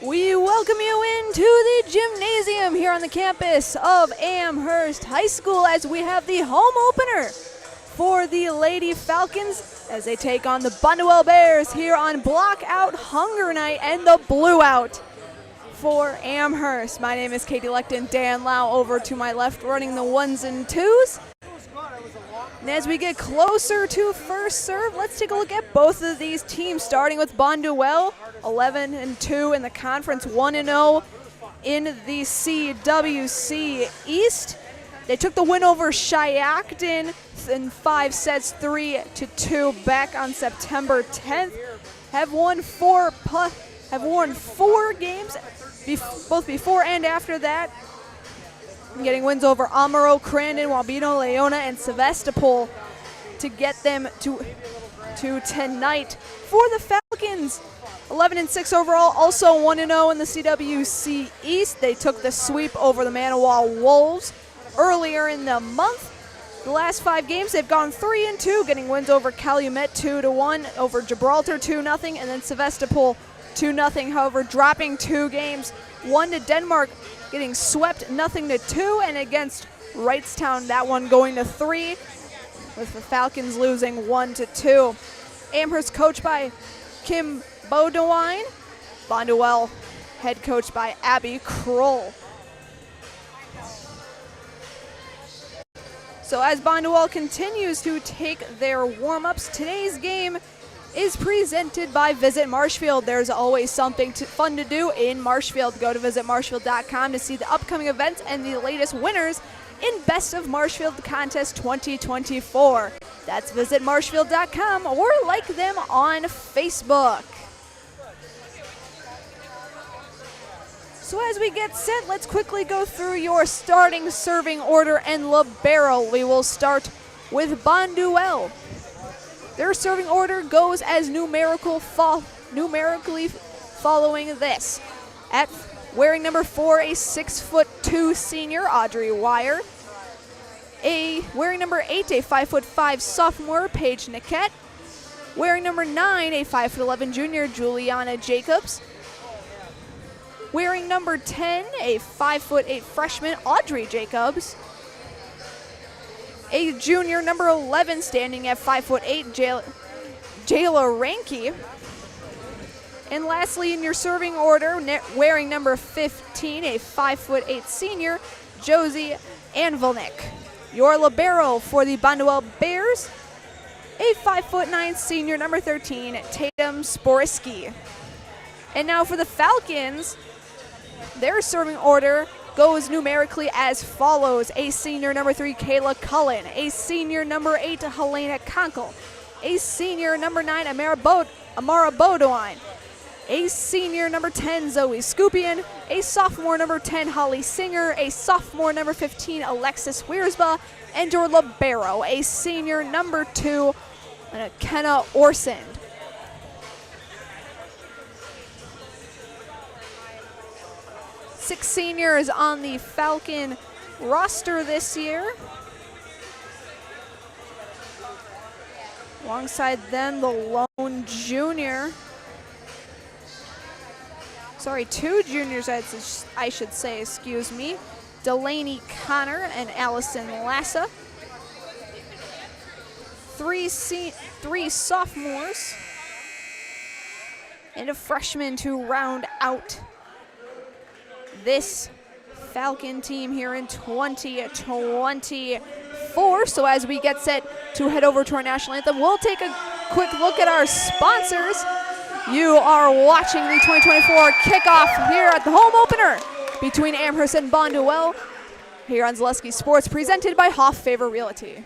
We welcome you into the gymnasium here on the campus of Amherst High School as we have the home opener for the Lady Falcons as they take on the Bonduel Bears here on Block Out Hunger Night and the Blue Out for Amherst. My name is Katie Lecton, Dan Lau over to my left running the ones and twos. And as we get closer to first serve, let's take a look at both of these teams, starting with Bonduel, 11-2 in the conference, 1-0 in the CWC East. They took the win over Shiakton in 5 sets, 3-2 back on September 10th. Have won four games, both before and after that. Getting wins over Amaro, Crandon, Wabino, Leona, and Sevastopol to get them to tonight. For the Falcons, 11-6 overall, also 1-0 in the CWC East. They took the sweep over the Manawa Wolves earlier in the month. The last 5 games, they've gone 3-2, getting wins over Calumet 2-1, over Gibraltar 2-0, and then Sevastopol 2-0. However, dropping 2 games, 1 to Denmark, getting swept 0-2, and against Wrightstown, that one going to 3, with the Falcons losing 1-2. Amherst coached by Kim Bodewine, Bonduel head coached by Abby Kroll. So as Bonduel continues to take their warm-ups, today's game is presented by Visit Marshfield. There's always something fun to do in Marshfield. Go to visitmarshfield.com to see the upcoming events and the latest winners in Best of Marshfield Contest 2024. That's visitmarshfield.com or like them on Facebook. So as we get set, let's quickly go through your starting serving order and libero. We will start with Bonduel. Their serving order goes as numerically following this. At wearing number 4, a 6'2" senior, Audrey Wire. Wearing number 8, a 5'5" sophomore, Paige Niquette. Wearing number 9, a 5'11" junior, Juliana Jacobs. Wearing number 10, a 5'8" freshman, Audrey Jacobs. A junior, number 11, standing at 5'8", Jayla Ranke. And lastly, in your serving order, wearing number 15, a 5'8" senior, Josie Anvilnik. Your libero for the Bonduel Bears, a 5'9" senior, number 13, Tatum Sporisky. And now for the Falcons, their serving order goes numerically as follows. A senior, number 3, Kayla Cullen. A senior, number 8, Helena Conkle. A senior, number 9, Amara Bodewine. A senior, number 10, Zoe Scupian. A sophomore, number 10, Holly Singer. A sophomore, number 15, Alexis Wiersba. And your libero, a senior, number 2, Kenna Orsend. Six seniors on the Falcon roster this year. Alongside them, the lone junior. Sorry, 2 juniors, I should say, excuse me. Delaney Connor and Allison Lassa. 3 sophomores. And a freshman to round out this Falcon team here in 2024. So as we get set to head over to our national anthem, we'll take a quick look at our sponsors. You are watching the 2024 kickoff here at the home opener between Amherst and Bonduel here on Zaleski Sports, presented by Hoff Favor Realty.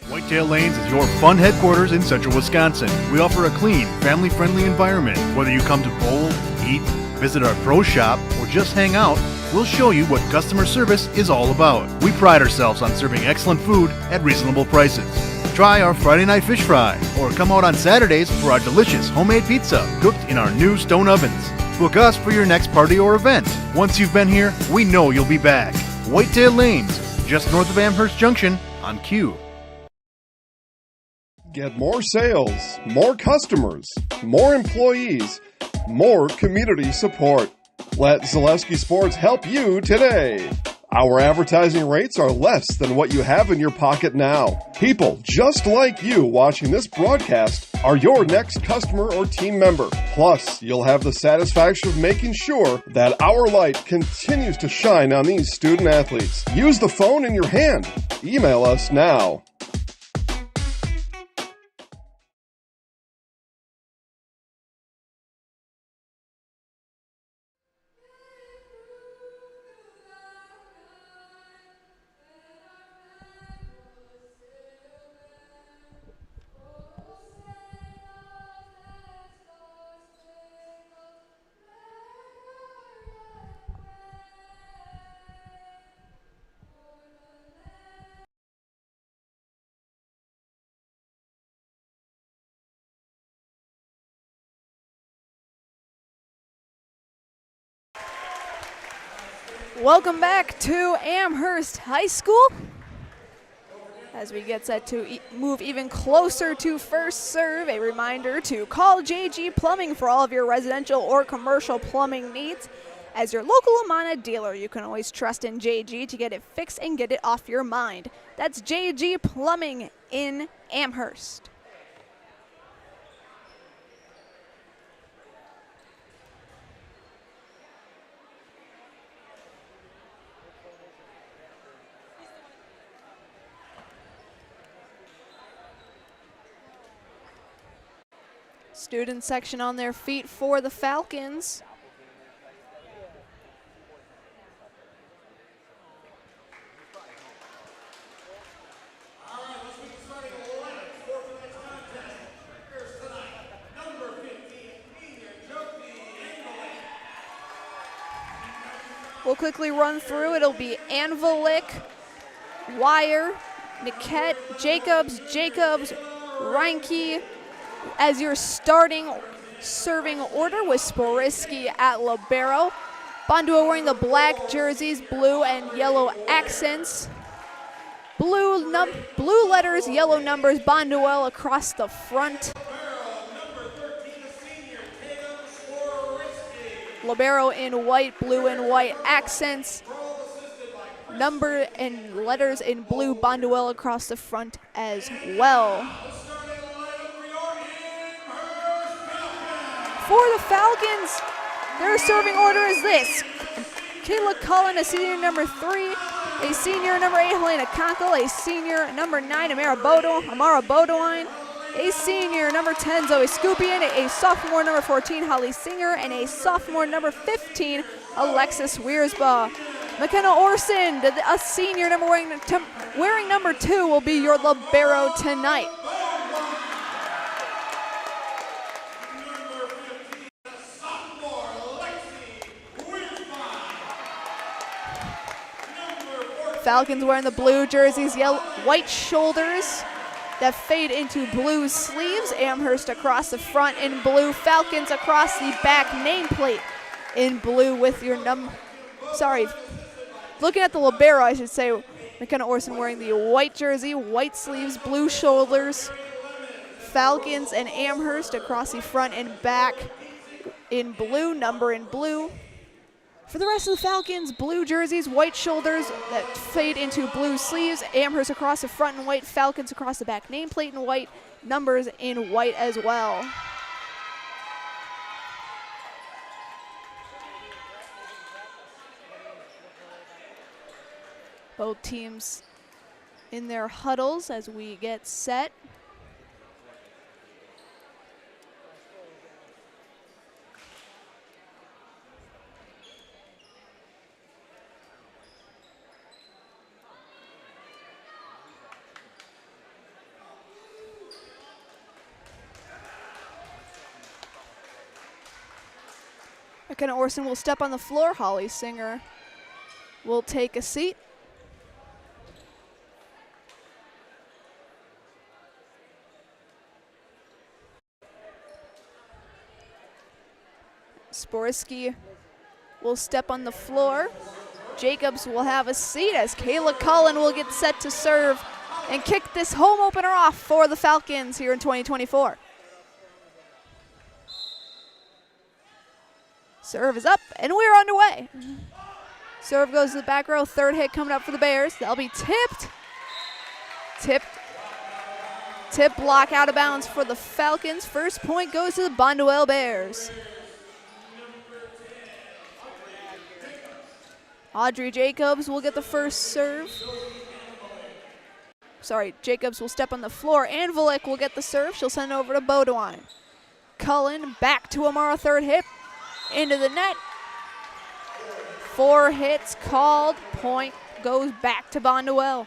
Whitetail Lanes is your fun headquarters in central Wisconsin. We offer a clean, family-friendly environment. Whether you come to bowl, eat, visit our pro shop, or just hang out, we'll show you what customer service is all about. We pride ourselves on serving excellent food at reasonable prices. Try our Friday night fish fry, or come out on Saturdays for our delicious homemade pizza cooked in our new stone ovens. Book us for your next party or event. Once you've been here, we know you'll be back. Whitetail Lanes, just north of Amherst Junction on Q. Get more sales, more customers, more employees, more community support. Let Zaleski Sports help you today. Our advertising rates are less than what you have in your pocket now. People just like you watching this broadcast are your next customer or team member. Plus, you'll have the satisfaction of making sure that our light continues to shine on these student athletes. Use the phone in your hand. Email us now. Welcome back to Amherst High School as we get set to move even closer to first serve. A reminder to call JG Plumbing for all of your residential or commercial plumbing needs. As your local Amana dealer, you can always trust in JG to get it fixed and get it off your mind. That's JG Plumbing in Amherst. Student section on their feet for the Falcons. We'll quickly run through. It'll be Anvilic, Wire, Niket, Jacobs, Reinke, as your starting serving order with Sporisky at libero. Bonduel wearing the black jerseys, blue and yellow accents. Blue letters, yellow numbers, Bonduel across the front. Libero in white, blue and white accents. Number and letters in blue, Bonduel across the front as well. For the Falcons, their serving order is this. Kayla Cullen, a senior number 3, a senior number 8, Helena Conkle, a senior number 9, Amara Bodewine, a senior number 10, Zoe Scupian, a sophomore number 14, Holly Singer, and a sophomore number 15, Alexis Wiersba. McKenna Orson, a senior number wearing number 2, will be your libero tonight. Falcons wearing the blue jerseys, white shoulders that fade into blue sleeves. Amherst across the front in blue. Falcons across the back nameplate in blue with your looking at the libero, I should say. McKenna Orson wearing the white jersey, white sleeves, blue shoulders. Falcons and Amherst across the front and back in blue, number in blue. For the rest of the Falcons, blue jerseys, white shoulders that fade into blue sleeves. Amherst across the front in white, Falcons across the back nameplate in white, numbers in white as well. Both teams in their huddles as we get set. McKenna Orson will step on the floor. Holly Singer will take a seat. Sporisky will step on the floor. Jacobs will have a seat as Kayla Cullen will get set to serve and kick this home opener off for the Falcons here in 2024. Serve is up, and we're underway. Serve goes to the back row. Third hit coming up for the Bears. That'll be tipped. Tip block out of bounds for the Falcons. First point goes to the Bonduel Bears. Audrey Jacobs will get the first serve. Sorry, Jacobs will step on the floor. and Volek will get the serve. She'll send it over to Bonduel. Cullen back to Amara. Third hit. Into the net. 4 hits called. Point goes back to Bonduel.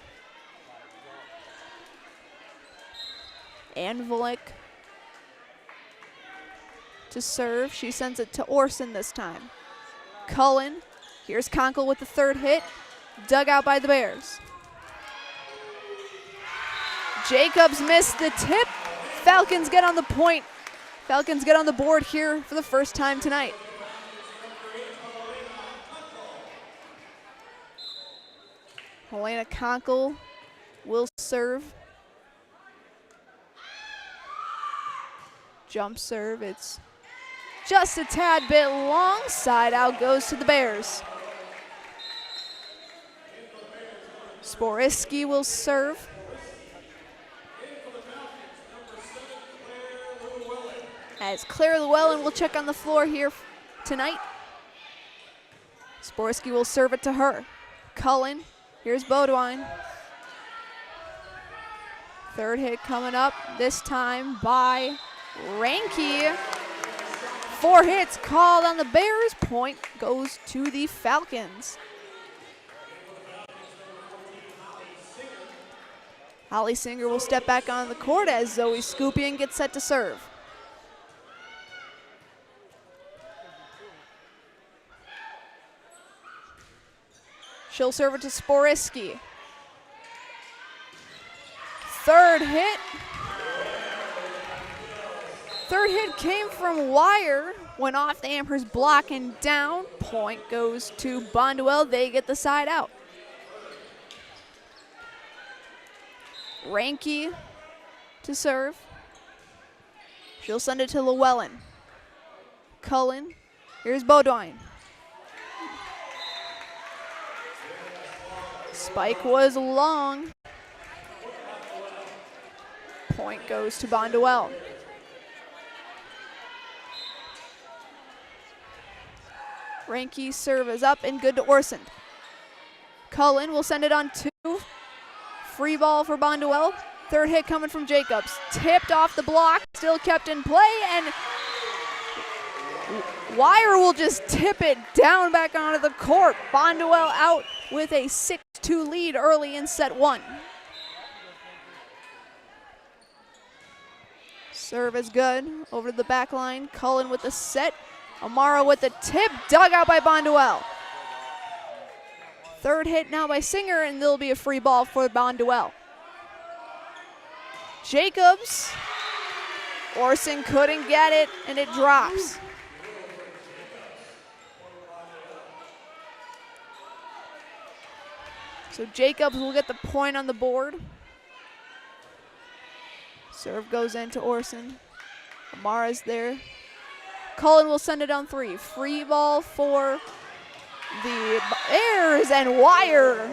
and Volek to serve. She sends it to Orson this time. Cullen. Here's Conkle with the third hit. Dug out by the Bears. Jacobs missed the tip. Falcons get on the point. Falcons get on the board here for the first time tonight. Helena Conkle will serve. Jump serve. It's just a tad bit long. Side out goes to the Bears. Sporiski will serve. As Claire Llewellyn will check on the floor here tonight. Sporiski will serve it to her. Cullen. Here's Bodwine. Third hit coming up, this time by Ranke. 4 hits called on the Bears. Point goes to the Falcons. Holly Singer will step back on the court as Zoe Scupian gets set to serve. She'll serve it to Sporiski. Third hit. Third hit came from Wire. Went off the Amherst block and down. Point goes to Bonduel. They get the side out. Ranke to serve. She'll send it to Llewellyn. Cullen. Here's Bodwine. Spike was long. Point goes to Bonduel. Ranke's serve is up and good to Orson. Cullen will send it on 2. Free ball for Bonduel. Third hit coming from Jacobs. Tipped off the block, still kept in play, and Wire will just tip it down back onto the court. Bonduel out with a 6-2 lead early in set 1. Serve is good. Over to the back line. Cullen with the set. Amara with the tip. Dug out by Bonduel. Third hit now by Singer, and there'll be a free ball for Bonduel. Jacobs. Orson couldn't get it, and it drops. So Jacobs will get the point on the board. Serve goes into Orson. Amara's there. Cullen will send it on 3. Free ball for the Bears, and Wire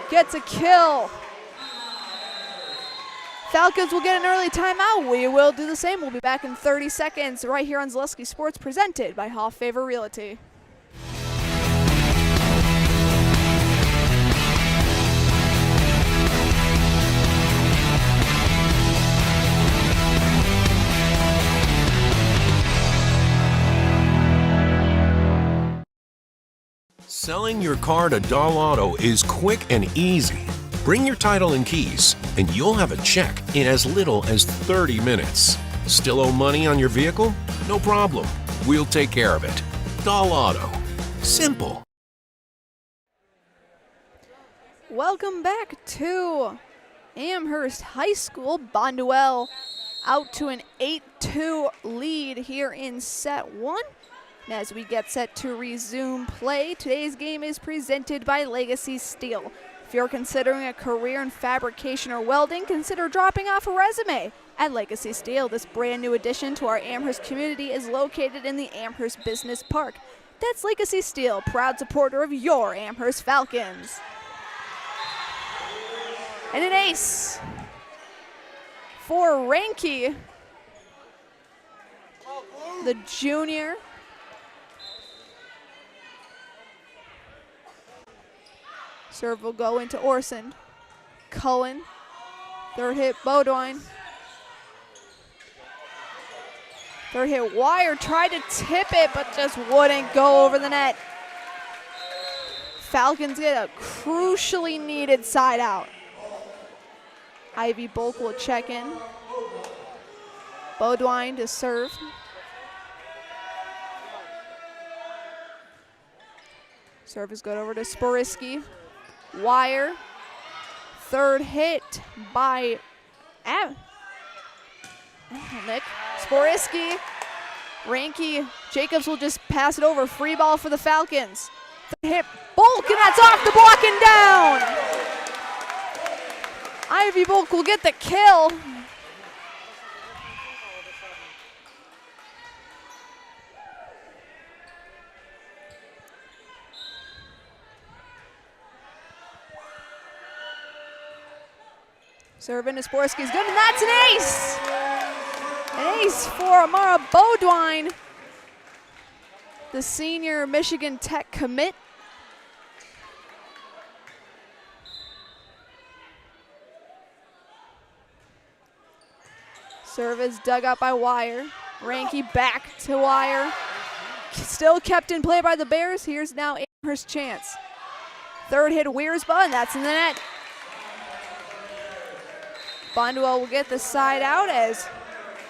gets a kill. Falcons will get an early timeout. We will do the same. We'll be back in 30 seconds right here on Zaleski Sports, presented by Hall Favor Realty. Selling your car to Dahl Auto is quick and easy. Bring your title and keys, and you'll have a check in as little as 30 minutes. Still owe money on your vehicle? No problem. We'll take care of it. Dahl Auto. Simple. Welcome back to Amherst High School. Bonduel out to an 8-2 lead here in set 1. As we get set to resume play, today's game is presented by Legacy Steel. If you're considering a career in fabrication or welding, consider dropping off a resume at Legacy Steel. This brand new addition to our Amherst community is located in the Amherst Business Park. That's Legacy Steel, proud supporter of your Amherst Falcons. And an ace for Ranky, the junior. Serve will go into Orson. Cullen, third hit Bodwine. Third hit Wire, tried to tip it, but just wouldn't go over the net. Falcons get a crucially needed side out. Ivy Bulk will check in. Bodwine to serve. Serve is good over to Sporisky. Wire. Third hit by Nick. Sporisky. Ranky. Jacobs will just pass it over. Free ball for the Falcons. Third hit Bulk, and that's off the block and down. Ivy Bulk will get the kill. Serving to Sporsky is good, and that's an ace! An ace for Amara Bodwine, the senior Michigan Tech commit. Serve is dug out by Wire. Ranky back to Wire. Still kept in play by the Bears. Here's now Amherst's chance. Third hit Wiersba, and that's in the net. Bonduel will get the side out as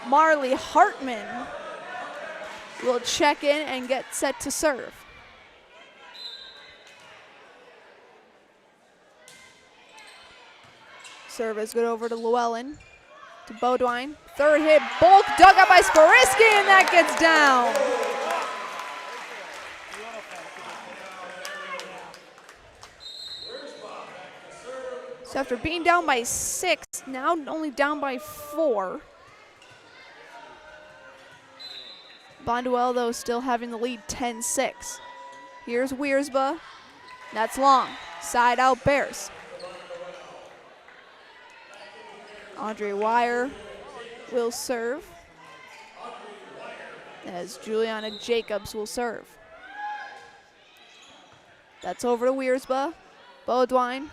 Marley Hartman will check in and get set to serve. Serve is good over to Llewellyn. To Bodwine. Third hit, Bulk dug up by Sporisky, and that gets down. So after being down by 6, now only down by 4. Bonduel, though, still having the lead 10-6. Here's Wiersba. That's long. Side out Bears. Andre Wire will serve as Juliana Jacobs will serve. That's over to Wiersba. Bodwine.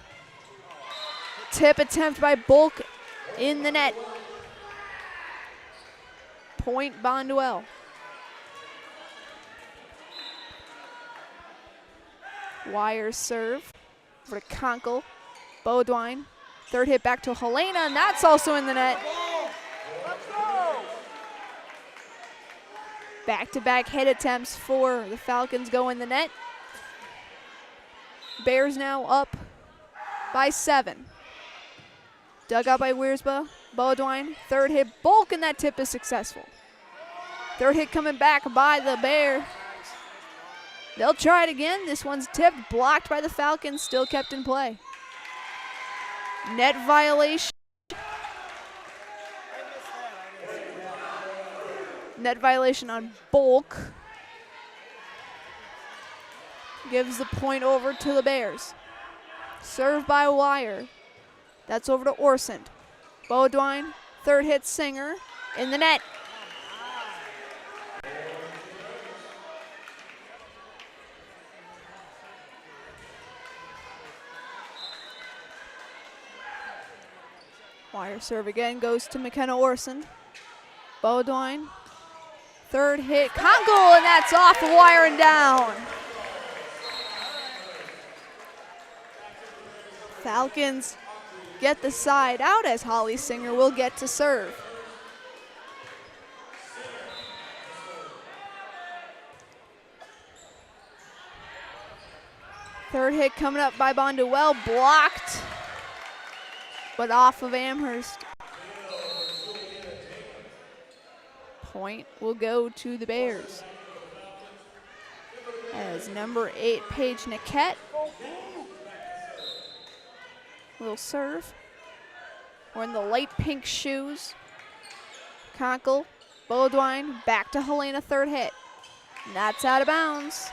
Tip attempt by Bulk in the net. Point Bonduel. Wire serve for Conkle. Bodwine. Third hit back to Helena, and that's also in the net. Back-to-back hit attempts for the Falcons go in the net. Bears now up by 7. Dug out by Wiersba. Bodwine. Third hit Bulk, and that tip is successful. Third hit coming back by the Bears. They'll try it again. This one's tipped, blocked by the Falcons, still kept in play. Net violation. Net violation on Bulk. Gives the point over to the Bears. Serve by Wire. That's over to Orsond. Bodwine. Third hit Singer in the net. Wire serve again goes to McKenna Orson. Bodwine. Third hit, Conkle, and that's off the wire and down. Falcons get the side out as Holly Singer will get to serve. Third hit coming up by Bonduel, blocked, but off of Amherst. Point will go to the Bears. As number 8, Paige Niquette will serve. We're in the light pink shoes. Conkle, Bodwine, back to Helena, third hit. And that's out of bounds.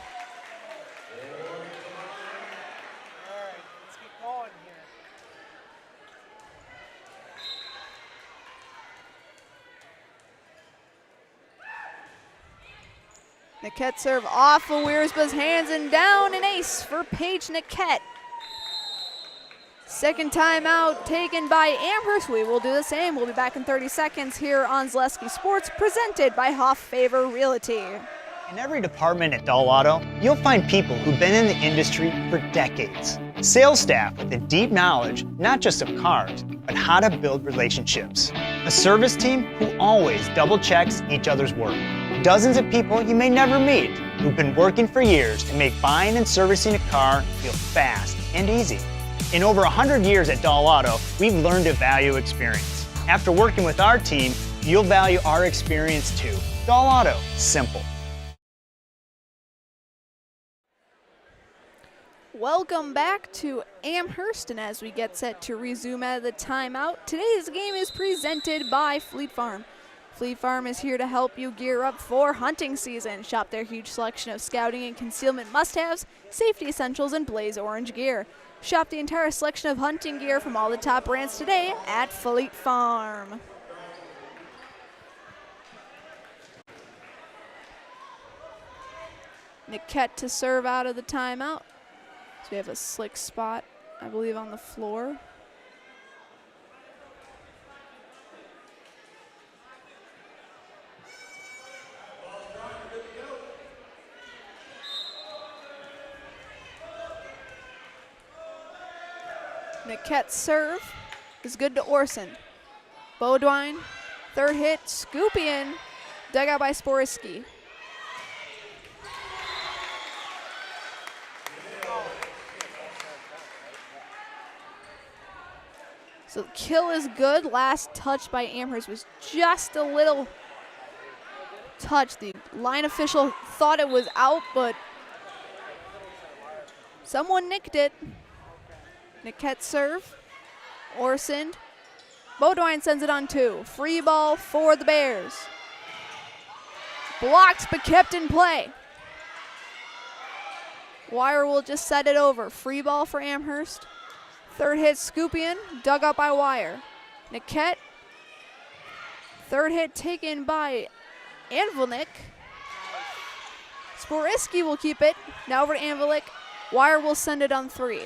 Niquette serve off of Wiersba's hands and down, an ace for Paige Niquette. Second timeout taken by Amherst. We will do the same. We'll be back in 30 seconds here on Zaleski Sports, presented by Hoff Favor Realty. In every department at Dull Auto, you'll find people who've been in the industry for decades. Sales staff with a deep knowledge, not just of cars, but how to build relationships. A service team who always double checks each other's work. Dozens of people you may never meet who've been working for years to make buying and servicing a car feel fast and easy. In over 100 years at Dull Auto, we've learned to value experience. After working with our team, you'll value our experience too. Dull Auto, simple. Welcome back to Amherst, and as we get set to resume out of the timeout, today's game is presented by Fleet Farm. Fleet Farm is here to help you gear up for hunting season. Shop their huge selection of scouting and concealment must-haves, safety essentials, and blaze orange gear. Shop the entire selection of hunting gear from all the top brands today at Fleet Farm. Niquette to serve out of the timeout. So we have a slick spot, I believe, on the floor. Niquette's serve is good to Orson. Bodwine, third hit, scoop in, dug out by Sporisky. So the kill is good. Last touch by Amherst was just a little touch. The line official thought it was out, but someone nicked it. Niquette serve. Orson. Bodwine sends it on two. Free ball for the Bears. Blocked but kept in play. Wire will just set it over. Free ball for Amherst. Third hit, Scupion, dug up by Wire. Niquette. Third hit taken by Anvilnik. Sporisky will keep it. Now over to Anvilnik. Wire will send it on three.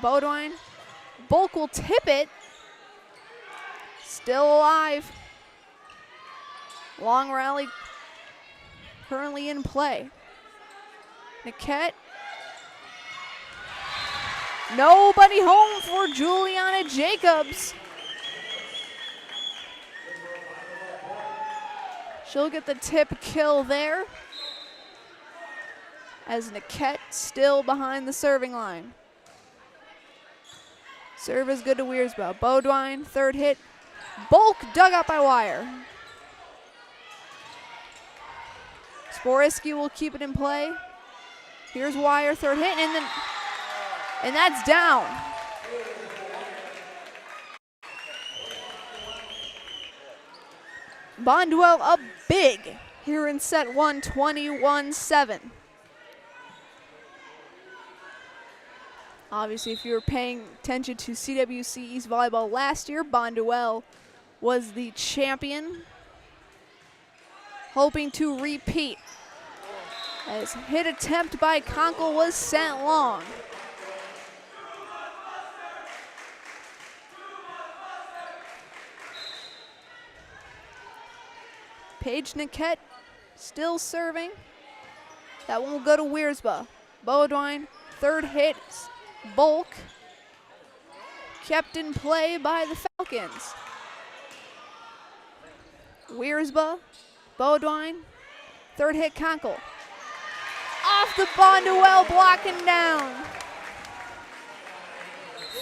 Bodwine. Bulk will tip it. Still alive. Long rally currently in play. Niquette. Nobody home for Juliana Jacobs. She'll get the tip kill there, as Niquette still behind the serving line. Serve is good to Wiersba. Bodwine, third hit. Bulk dug up by Wire. Sporisky will keep it in play. Here's Wire, third hit, and that's down. Bonduel up big here in set one, 21-7. Obviously, if you were paying attention to CWC East Volleyball last year, Bonduel was the champion, hoping to repeat. As hit attempt by Conkle was sent long. Paige Niquette still serving. That one will go to Wiersba. Bodwine, third hit, Bulk. Kept in play by the Falcons. Wiersba, Bodwine, third hit Conkle. Off the Bonduel, blocking down.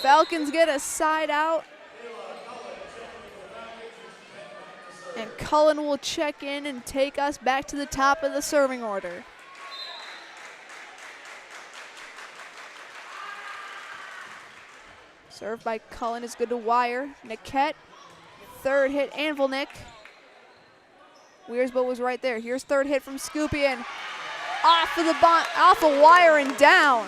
Falcons get a side out. And Cullen will check in and take us back to the top of the serving order. Served by Cullen is good to Wire. Niquette, third hit Anvilnik. Wiersba was right there. Here's third hit from Scupion. Off of Wire and down.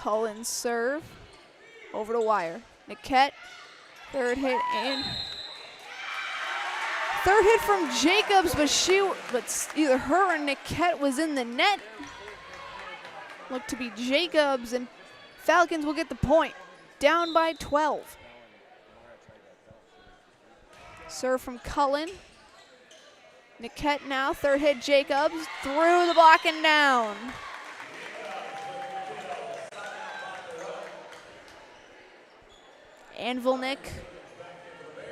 Cullen serve. Over to Wire. Niquette. Third hit and third hit from Jacobs, but either her or Niquette was in the net. Looked to be Jacobs, and Falcons will get the point. Down by 12. Serve from Cullen. Niquette now, third hit Jacobs, through the block and down. Anvilnik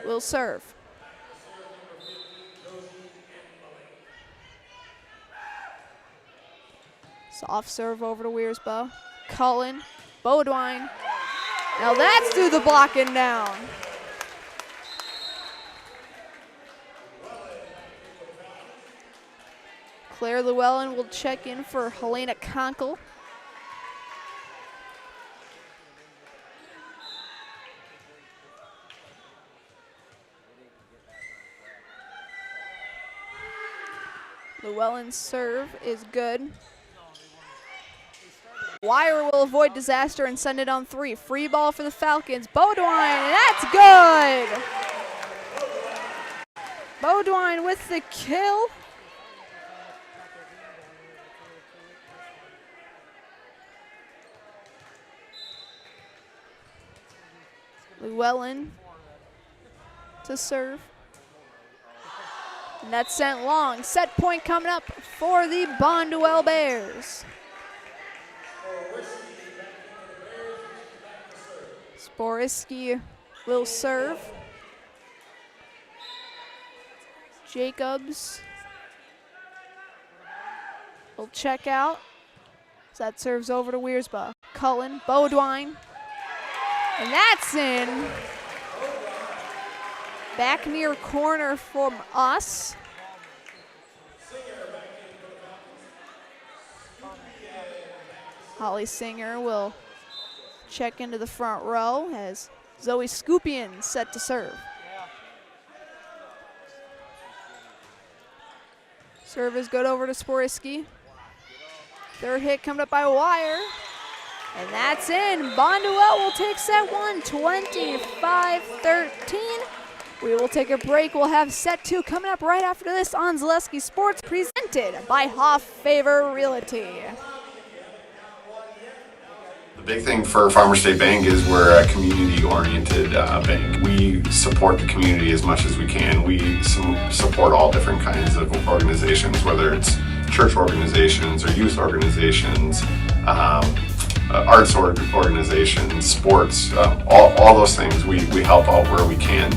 will serve. Soft serve over to Wiersbo. Cullen, Bodwine. Now that's through the block and down. Claire Llewellyn will check in for Helena Conkle. Llewellyn's serve is good. Wire will avoid disaster and send it on 3. Free ball for the Falcons. Bodwine, and that's good! Bodwine with the kill. Llewellyn to serve. And that's sent long. Set point coming up for the Bonduel Bears. Sporiski will serve. Jacobs will check out. So that serves over to Wiersbo. Cullen, Bodwine. And that's in. Back near corner from us. Holly Singer will check into the front row as Zoe Scupian set to serve. Serve is good over to Sporiski. Third hit coming up by Wire. And that's in. Bonduel will take set 1, 25-13. We will take a break. We'll have set 2 coming up right after this on Zaleski Sports, presented by Hoff Favor Realty. The big thing for Farmer State Bank is we're a community-oriented bank. We support the community as much as we can. We support all different kinds of organizations, whether it's church organizations or youth organizations, arts organizations, sports, all those things. We help out where we can.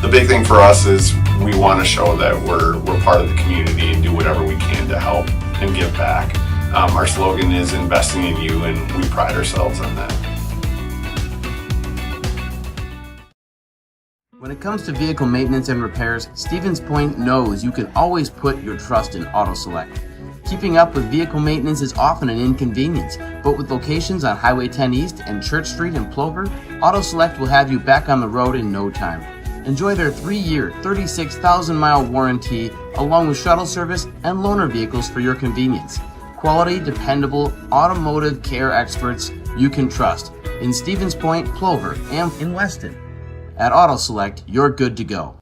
The big thing for us is we want to show that we're part of the community and do whatever we can to help and give back. Our slogan is investing in you, and we pride ourselves on that. When it comes to vehicle maintenance and repairs, Stevens Point knows you can always put your trust in Auto Select. Keeping up with vehicle maintenance is often an inconvenience, but with locations on Highway 10 East and Church Street in Plover, Auto Select will have you back on the road in no time. Enjoy their 3-year, 36,000-mile warranty, along with shuttle service and loaner vehicles for your convenience. Quality, dependable, automotive care experts you can trust in Stevens Point, Plover, and in Weston. At Auto Select, you're good to go.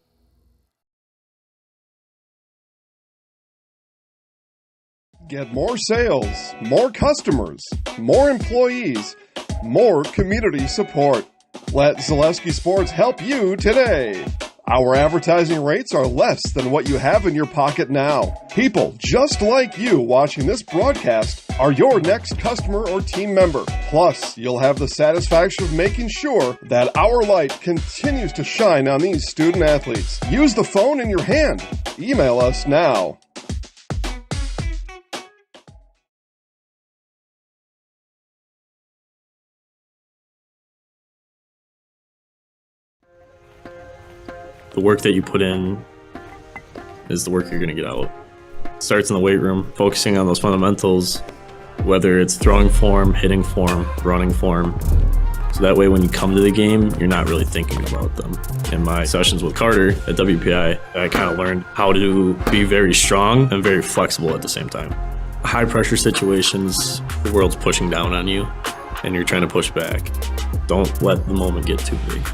Get more sales, more customers, more employees, more community support. Let Zaleski Sports help you today. Our advertising rates are less than what you have in your pocket now. People just like you watching this broadcast are your next customer or team member. Plus, you'll have the satisfaction of making sure that our light continues to shine on these student athletes. Use the phone in your hand. Email us now. The work that you put in is the work you're going to get out. It starts in the weight room, focusing on those fundamentals, whether it's throwing form, hitting form, running form. So that way when you come to the game, you're not really thinking about them. In my sessions with Carter at WPI, I kind of learned how to be very strong and very flexible at the same time. High pressure situations, the world's pushing down on you. and you're trying to push back. Don't let the moment get too big.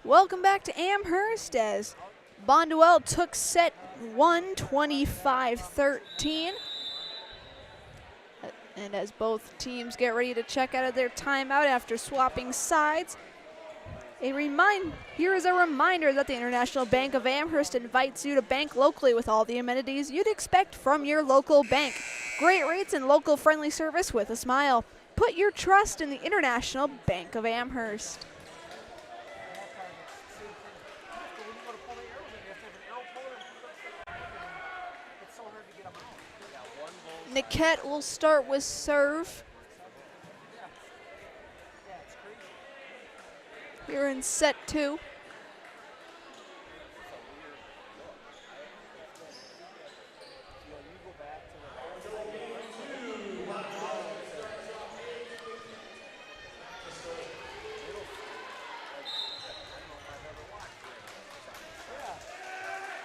Welcome back to Amherst as Bonduel took set 1, 25-13. And as both teams get ready to check out of their timeout after swapping sides, here is a reminder that the International Bank of Amherst invites you to bank locally with all the amenities you'd expect from your local bank. Great rates and local friendly service with a smile. Put your trust in the International Bank of Amherst. Niket will start with serve. Here in set 2.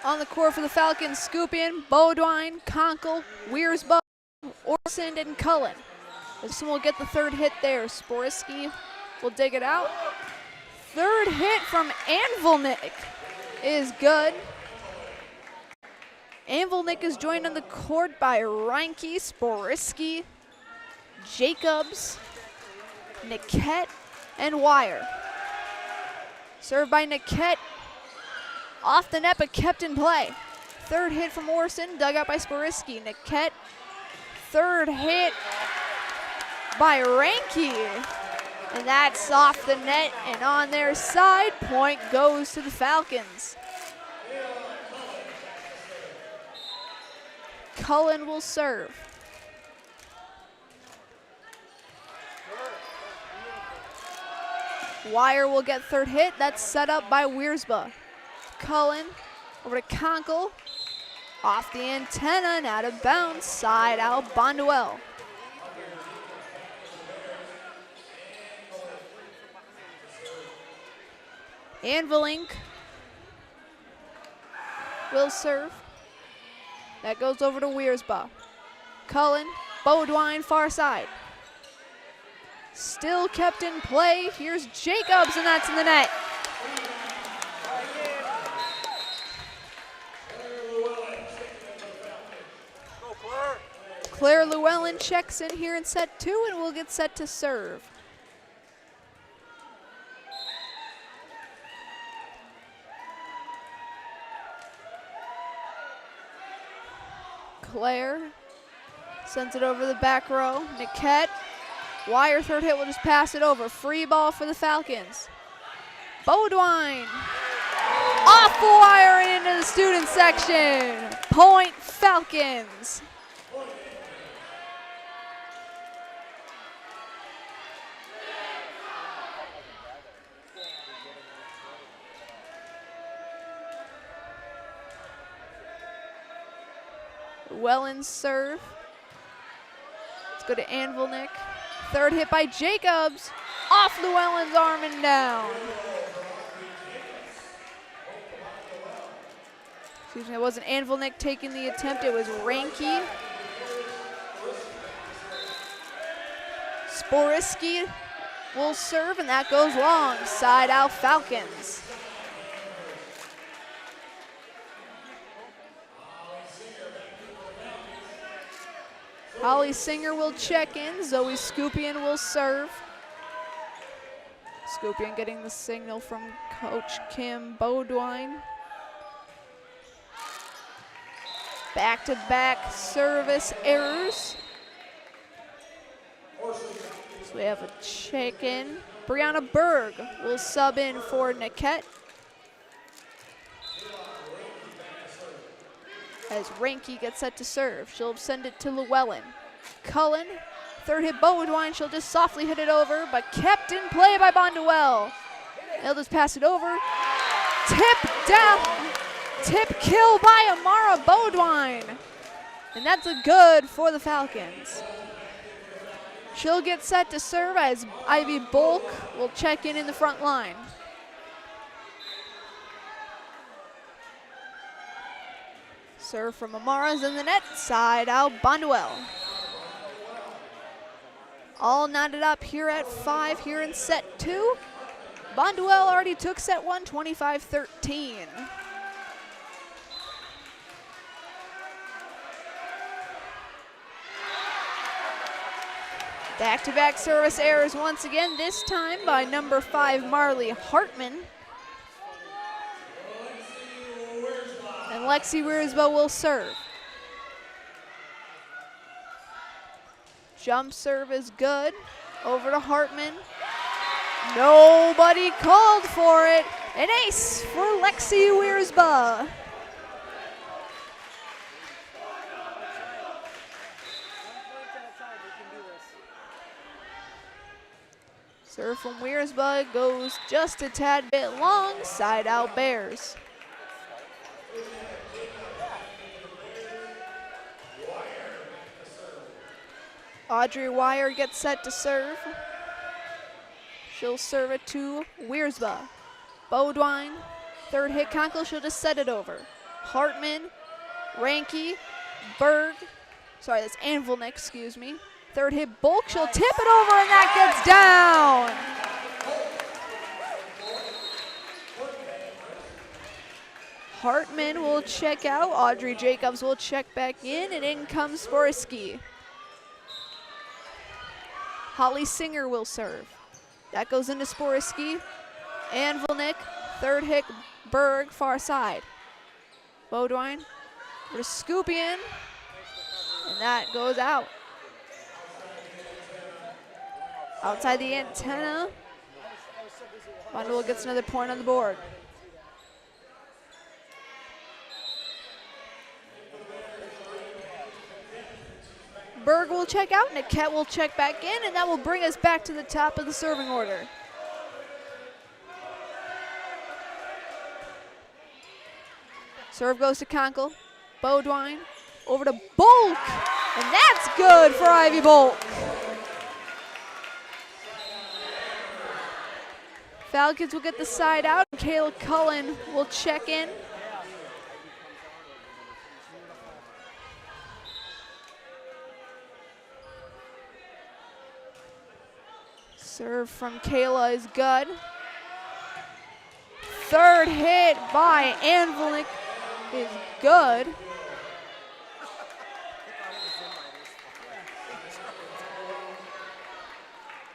On the court for the Falcons, Scoop-in, Bodwine, Conkle, Wiersbe, Orson, and Cullen. This one will get the third hit there. Sporisky will dig it out. Third hit from Anvilnik is good. Anvilnik is joined on the court by Reinke, Sporisky, Jacobs, Niket, and Wire. Served by Niket. Off the net, but kept in play. Third hit from Orson, dug out by Sporisky. Niket. Third hit by Reinke. And that's off the net and on their side. Point goes to the Falcons. Cullen will serve. Wire will get third hit. That's set up by Wiersbe. Cullen over to Conkle. Off the antenna and out of bounds. Side out Bonduel. Anvilink will serve. That goes over to Wiersbe. Cullen, Bodwine, far side. Still kept in play. Here's Jacobs, and that's in the net. Claire Llewellyn checks in here in set 2 and will get set to serve. Claire sends it over the back row. Niket. Wire third hit will just pass it over. Free ball for the Falcons. Bodwine. Off the wire and into the student section. Point Falcons. Llewellyn serve. Let's go to Anvilnik. Third hit by Jacobs. Off Llewellyn's arm and down. Excuse me, it wasn't Anvilnik taking the attempt, it was Reinke. Sporisky will serve, and that goes long. Side out Falcons. Holly Singer will check in. Zoe Scoop-in will serve. Scoop-in getting the signal from Coach Kim Bodwine. Back-to-back service errors. So we have a check-in. Brianna Berg will sub in for Niket. As Reinke gets set to serve, she'll send it to Llewellyn. Cullen, third hit Bodwine, she'll just softly hit it over, but kept in play by Bonduel. They'll just pass it over. Tip down, tip kill by Amara Bodwine. And that's a good for the Falcons. She'll get set to serve as Ivy Bulk will check in the front line. Serve from Amara's in the net, side out Bonduel. All knotted up here at 5 here in set 2. Bonduel already took set 1, 25-13. Back-to-back service errors once again, this time by number 5, Marley Hartman. And Lexi Wiersba will serve. Jump serve is good. Over to Hartman. Nobody called for it. An ace for Lexi Wiersba. Serve from Wiersba goes just a tad bit long, side out Bears. Audrey Wire gets set to serve. She'll serve it to Wiersba. Bodwine, third hit Conkle, she'll just set it over. Hartman, Ranke, Berg, sorry, that's Anvilnik, excuse me. Third hit Bulk, she'll tip it over and that gets down. Hartman will check out, Audrey Jacobs will check back in, and in comes Sporisky. Holly Singer will serve. That goes into Sporisky. Anvilnik, third hit Berg, far side. Bodwine, Raskupian, and that goes out. Outside the antenna, Bonduel gets another point on the board. Berg will check out, Niket will check back in, and that will bring us back to the top of the serving order. Serve goes to Conkle. Bodwine over to Bulk, and that's good for Ivy Bulk. Falcons will get the side out. Kayla Cullen will check in. Serve from Kayla is good. Third hit by Anvilnik is good.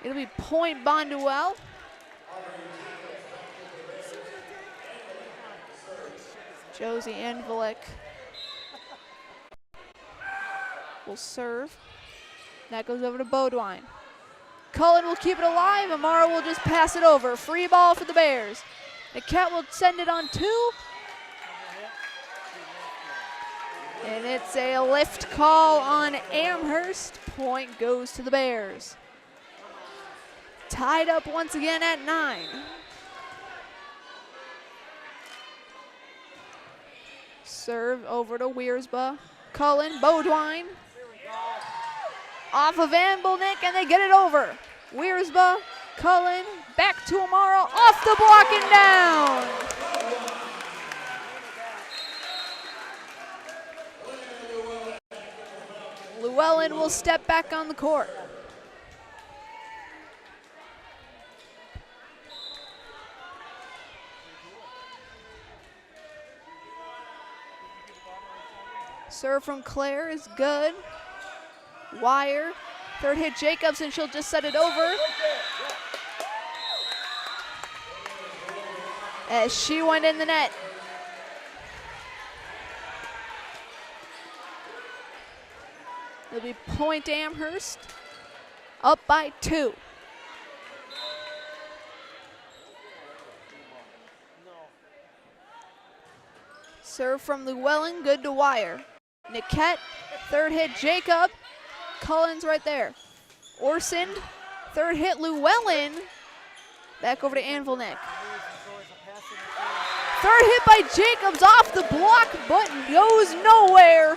It'll be point Bonduel. Josie Anvilnik will serve. That goes over to Bodwine. Cullen will keep it alive. Amara will just pass it over. Free ball for the Bears. The Cat will send it on 2. And it's a lift call on Amherst. Point goes to the Bears. Tied up once again at 9. Serve over to Wiersba. Cullen, Bodwine. Off of Anvilnik, and they get it over. Wiersba, Cullen, back to Amara, off the block and down. Llewellyn will step back on the court. Serve from Claire is good. Wire, third hit Jacobs, and she'll just set it over. As she went in the net. It'll be point Amherst, up by 2. Serve from Llewellyn, good to Wire. Niket, third hit Jacob. Cullen's right there. Orsend, third hit Llewellyn. Back over to Anvilnik. Third hit by Jacobs off the block, but goes nowhere.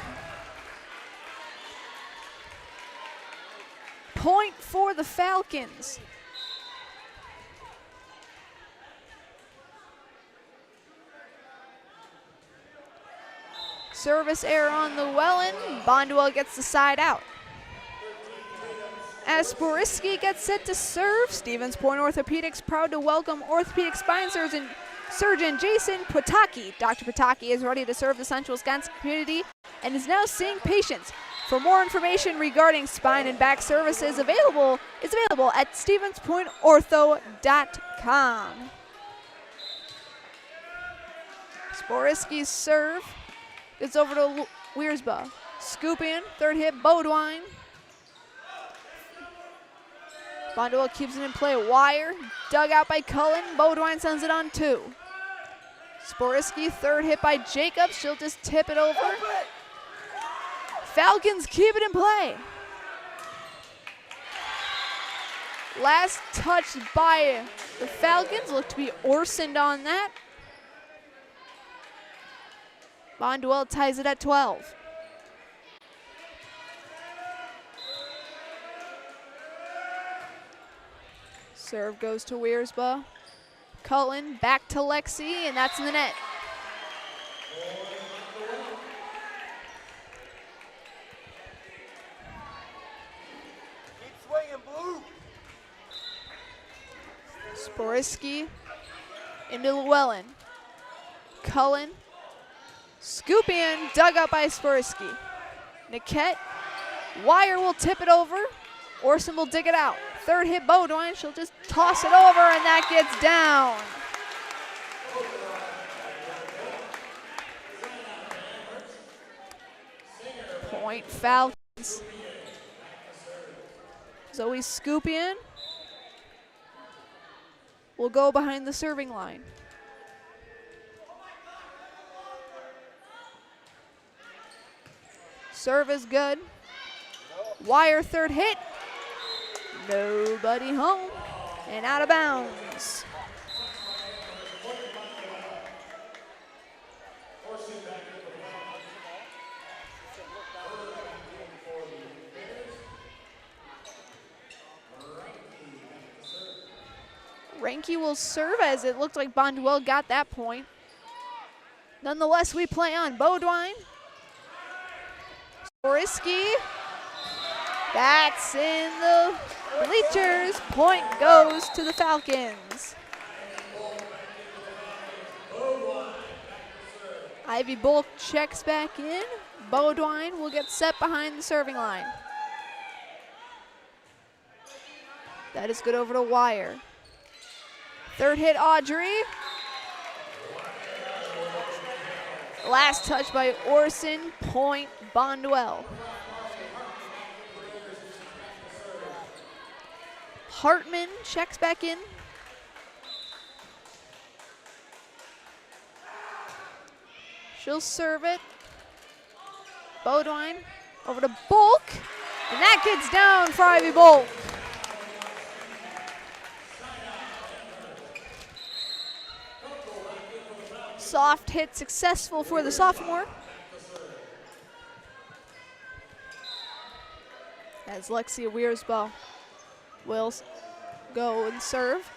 Point for the Falcons. Service error on Llewellyn. Bonduel gets the side out. As Sporiski gets set to serve, Stevens Point Orthopedics proud to welcome orthopedic spine surgeon Jason Pataki. Dr. Pataki is ready to serve the Central Wisconsin community and is now seeing patients. For more information regarding spine and back services is available at stevenspointortho.com. Sporiski's serve gets over to Wiersba. Scoop in, third hit, Bodwine. Bonduel keeps it in play. Wire, dug out by Cullen. Bodwine sends it on 2. Sporiski, third hit by Jacobs. She'll just tip it over. Falcons keep it in play. Last touch by the Falcons. Looked to be Orsoned on that. Bonduel ties it at 12. Serve goes to Wiersba. Cullen back to Lexi, and that's in the net. Keep swinging, Blue. Sporiski into Llewellyn. Cullen, scoop in, dug up by Sporiski. Niket, Wire will tip it over. Orson will dig it out. Third hit Bodwine, she'll just toss it over and that gets down. Point Falcons. Zoe Scoop-in will go behind the serving line. Serve is good. Wire third hit. Nobody home and out of bounds. Ranke will serve as it looked like Bonduel got that point. Nonetheless, we play on. Bodwine. Sporiski. That's in the bleachers. Point goes to the Falcons. Ivy Bulk checks back in. Bodwine will get set behind the serving line. That is good over to Wire. Third hit, Audrey. Last touch by Orson. Point Bonduel. Hartman checks back in. She'll serve it. Bodwine over to Bulk. And that gets down for Ivy Bulk. Soft hit successful for the sophomore. As Lexia Wiersba will go and serve.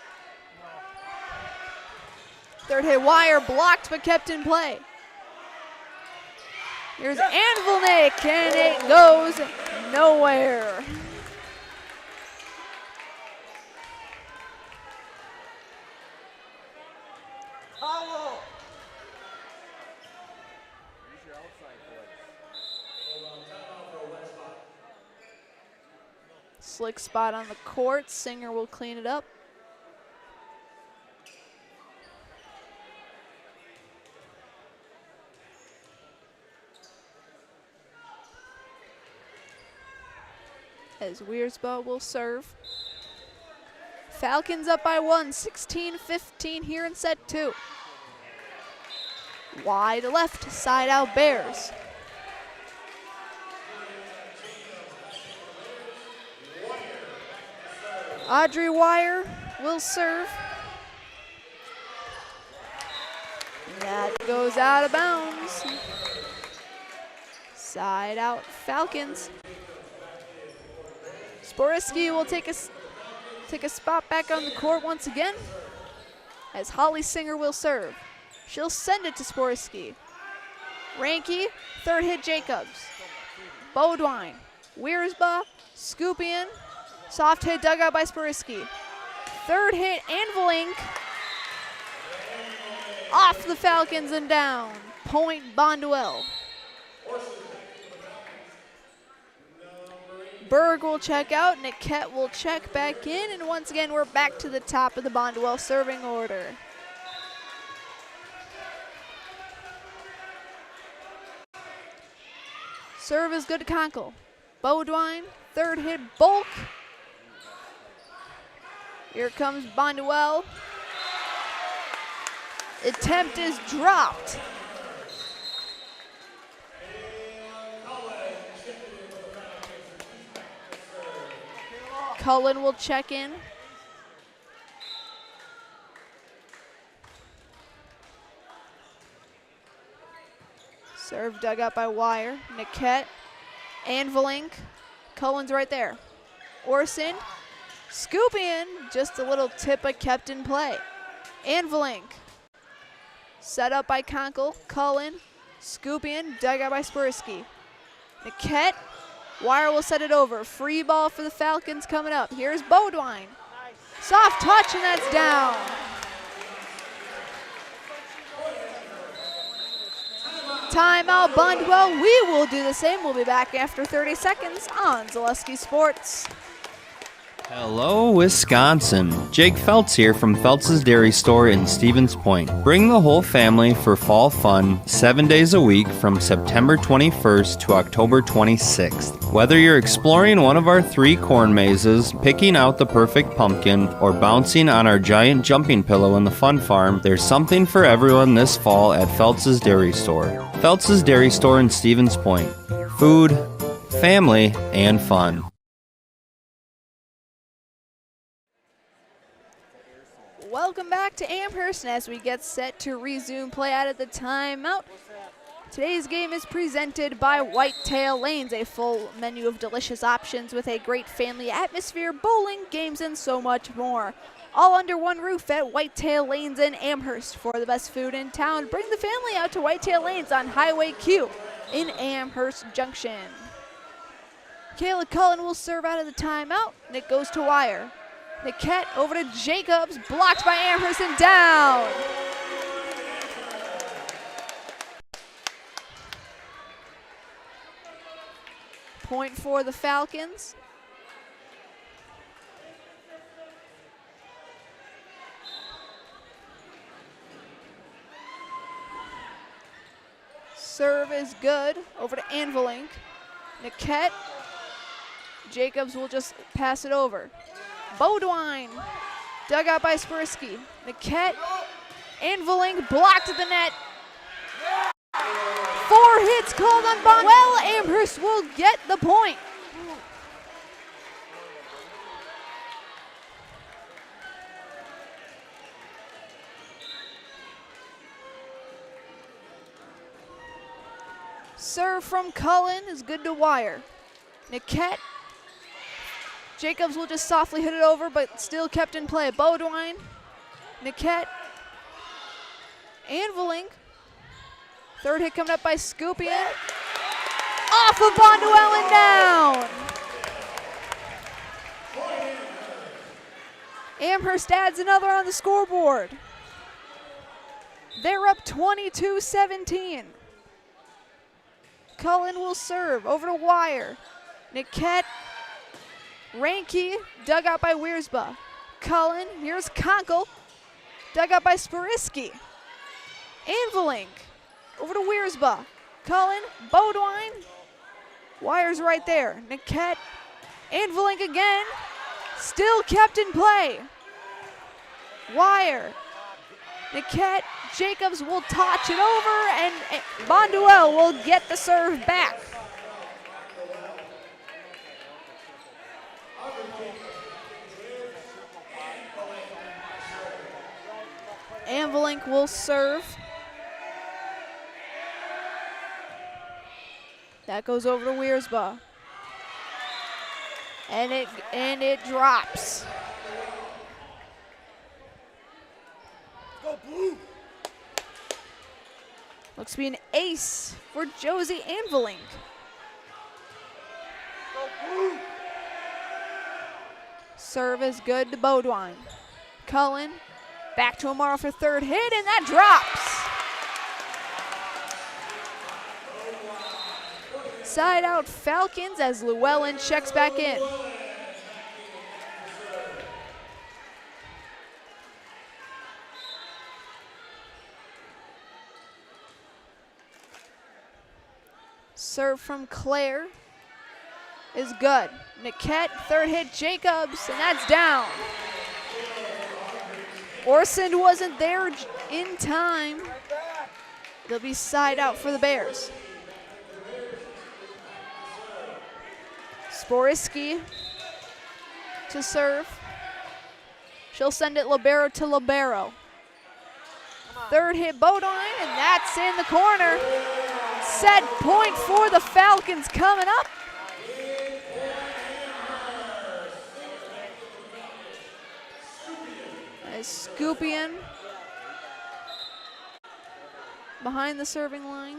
Third hit Wire blocked but kept in play. Here's Anvilnik and it goes nowhere. Slick spot on the court. Singer will clean it up. As Wiersba will serve. Falcons up by 1, 16-15 here in set 2. Wide left, side out Bears. Audrey Wire will serve. That goes out of bounds. Side out Falcons. Sporiski will take a spot back on the court once again as Holly Singer will serve. She'll send it to Sporiski. Ranky, third hit Jacobs. Bodwine, Wiersba, scoop in. Soft hit dug out by Sporiski. Third hit Anvilink. Off the Falcons and down. Point Bonduel. Berg will check out, Niket will check back in, and once again we're back to the top of the Bonduel serving order. Serve is good to Conkle. Bodwine, third hit Bulk. Here comes Bonduel. Attempt is dropped. Cullen will check in. Serve dug out by Wire. Niket, Anvilink. Cullen's right there. Orson, scoop in. Just a little tip but kept in play. Anvilink. Set up by Conkle. Cullen, scoop in. Dug out by Sporiski. Niket. Wire will set it over. Free ball for the Falcons coming up. Here's Bodwine. Soft touch, and that's down. Timeout, Bonduel. We will do the same. We'll be back after 30 seconds on Zaleski Sports. Hello, Wisconsin. Jake Feltz here from Feltz's Dairy Store in Stevens Point. Bring the whole family for fall fun 7 days a week from September 21st to October 26th. Whether you're exploring one of our 3 corn mazes, picking out the perfect pumpkin, or bouncing on our giant jumping pillow in the fun farm, there's something for everyone this fall at Feltz's Dairy Store. Feltz's Dairy Store in Stevens Point. Food, family, and fun. Welcome back to Amherst, and as we get set to resume play out at the timeout, today's game is presented by Whitetail Lanes, a full menu of delicious options with a great family atmosphere, bowling, games, and so much more. All under one roof at Whitetail Lanes in Amherst. For the best food in town, bring the family out to Whitetail Lanes on Highway Q in Amherst Junction. Kayla Cullen will serve out of the timeout, and it goes to Wire. Niket over to Jacobs, blocked by Amherst and down. Point for the Falcons. Serve is good, over to Anvilink. Niket, Jacobs will just pass it over. Bodwine, dug out by Sporiski. Niket, Anvilink blocked at the net. 4 hits called on Bonduel. Well, Amherst will get the point. Serve from Cullen is good to Wire. Niket, Jacobs will just softly hit it over, but still kept in play. Bodwine, Niket, Anvilink. Third hit coming up by Scoopia. Off of Bonduel and down. Amherst adds another on the scoreboard. They're up 22-17. Cullen will serve over to Wire. Niket, Ranky, dug out by Wiersba. Cullen, here's Conkle, dug out by Sporiski. Anvilink, over to Wiersba. Cullen, Bodwine, Wire's right there. Niket, Anvilink again, still kept in play. Wire, Niket, Jacobs will touch it over, and Bonduel will get the serve back. Anvilink will serve. That goes over to Wiersba. And it drops. Go blue. Looks to be an ace for Josie Anvelink. Serve is good to Bonduel. Cullen back to Amaro for third hit, and that drops. Side out Falcons as Llewellyn checks back in. Serve from Claire is good. Niquette, third hit Jacobs, and that's down. Orson wasn't there in time. They'll be side out for the Bears. Sporiski to serve. She'll send it libero to libero. Third hit Bodine, and that's in the corner. Set point for the Falcons coming up. As Scupion behind the serving line.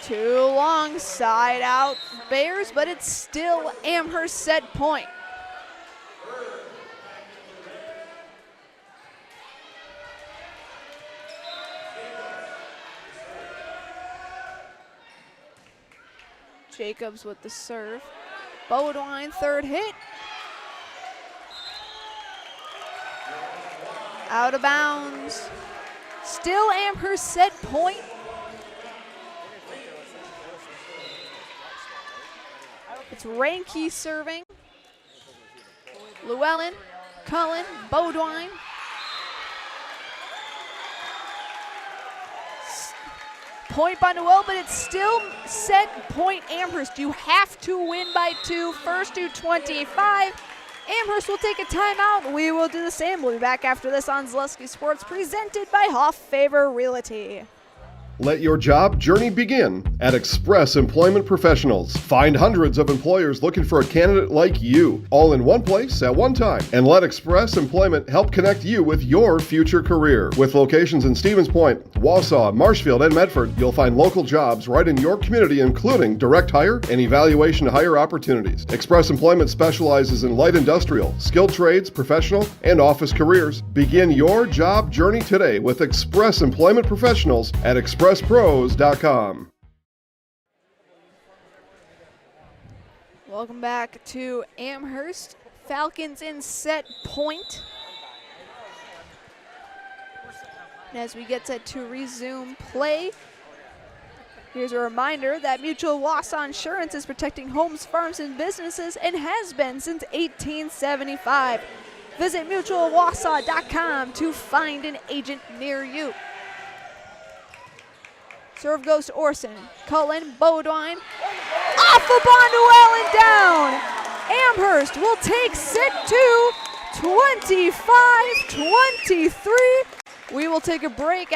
Too long, side out Bears, but it's still Amherst set point. Jacobs with the serve. Bodine, third hit. Out of bounds. Still Amherst set point. It's Ranke serving. Llewellyn, Cullen, Bodine. Point by Noel, but it's still set point Amherst. You have to win by 2, first to 25. Amherst will take a timeout. We will do the same. We'll be back after this on Zaleski Sports, presented by Hoff Favor Realty. Let your job journey begin at Express Employment Professionals. Find hundreds of employers looking for a candidate like you, all in one place at one time. And let Express Employment help connect you with your future career. With locations in Stevens Point, Wausau, Marshfield, and Medford, you'll find local jobs right in your community, including direct hire and evaluation to hire opportunities. Express Employment specializes in light industrial, skilled trades, professional, and office careers. Begin your job journey today with Express Employment Professionals at expresspros.com. Welcome back to Amherst. Falcons in set point. And as we get set to resume play, here's a reminder that Mutual Wausau Insurance is protecting homes, farms, and businesses and has been since 1875. Visit mutualwausau.com to find an agent near you. Serve goes to Orson. Cullen, Bodine. Off of Bonduel and down. Amherst will take set 2, 25-23. We will take a break.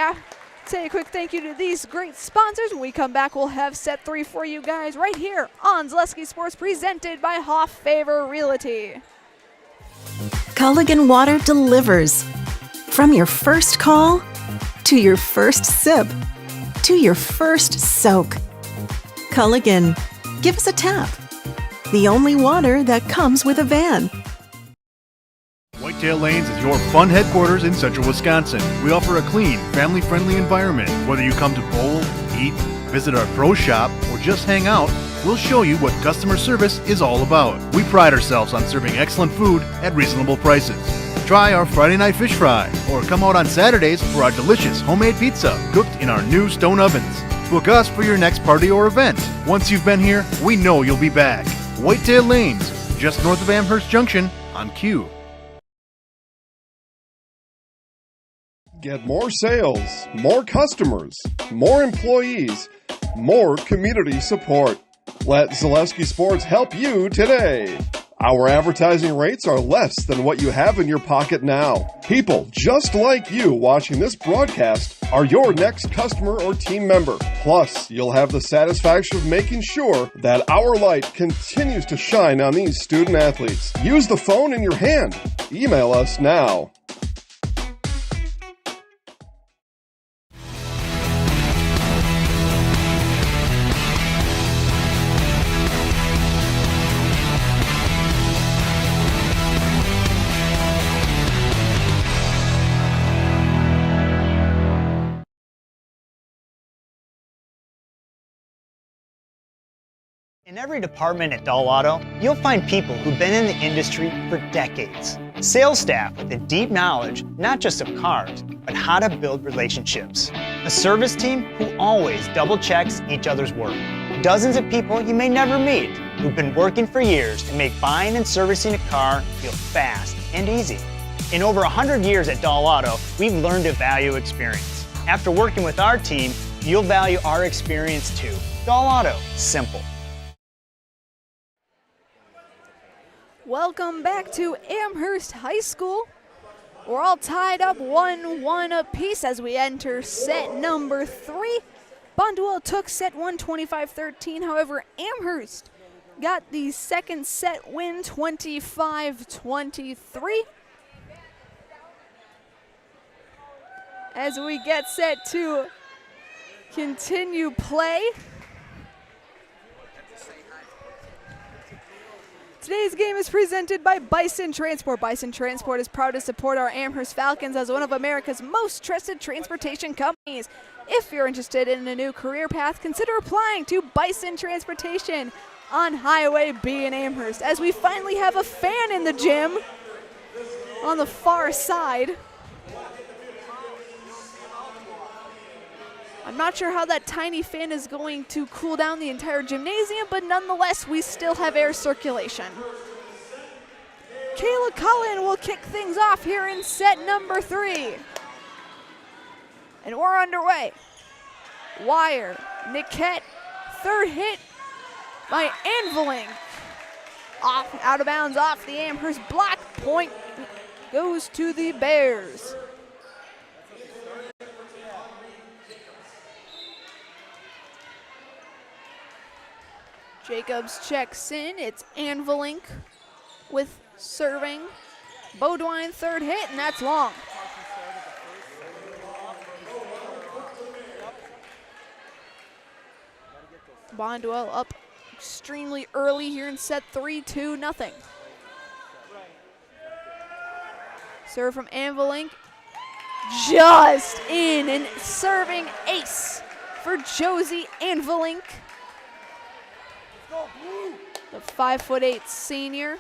Say a quick thank you to these great sponsors. When we come back, we'll have set 3 for you guys right here on Zaleski Sports, presented by Hoff Favor Realty. Culligan Water delivers. From your first call to your first sip to your first soak. Culligan, give us a tap. The only water that comes with a van. Whitetail Lanes is your fun headquarters in central Wisconsin. We offer a clean, family-friendly environment. Whether you come to bowl, eat, visit our pro shop, or just hang out, we'll show you what customer service is all about. We pride ourselves on serving excellent food at reasonable prices. Try our Friday night fish fry, or come out on Saturdays for our delicious homemade pizza cooked in our new stone ovens. Book us for your next party or event. Once you've been here, we know you'll be back. Whitetail Lanes, just north of Amherst Junction on Q. Get more sales, more customers, more employees, more community support. Let Zaleski Sports help you today. Our advertising rates are less than what you have in your pocket now. People just like you watching this broadcast are your next customer or team member. Plus, you'll have the satisfaction of making sure that our light continues to shine on these student athletes. Use the phone in your hand. Email us now. In every department at Doll Auto, you'll find people who've been in the industry for decades. Sales staff with a deep knowledge, not just of cars, but how to build relationships. A service team who always double checks each other's work. Dozens of people you may never meet who've been working for years to make buying and servicing a car feel fast and easy. In over 100 years at Doll Auto, we've learned to value experience. After working with our team, you'll value our experience too. Doll Auto, simple. Welcome back to Amherst High School. We're all tied up 1-1 apiece as we enter set number 3. Bonduel took set 1 25-13. However, Amherst got the second set win 25-23. As we get set to continue play. Today's game is presented by Bison Transport. Bison Transport is proud to support our Amherst Falcons as one of America's most trusted transportation companies. If you're interested in a new career path, consider applying to Bison Transportation on Highway B in Amherst. As we finally have a fan in the gym on the far side. I'm not sure how that tiny fan is going to cool down the entire gymnasium, but nonetheless, we still have air circulation. Kayla Cullen will kick things off here in set number 3. And we're underway. Wire, Niquette, third hit by Anviling. Off, out of bounds off the Amherst block. Point goes to the Bears. Jacobs checks in. It's Anvilink with serving. Bodwine third hit, and that's long. Bonduel up extremely early here in set 3, 2-0. Serve from Anvilink. Just in, and serving ace for Josie Anvilink. The 5'8" senior.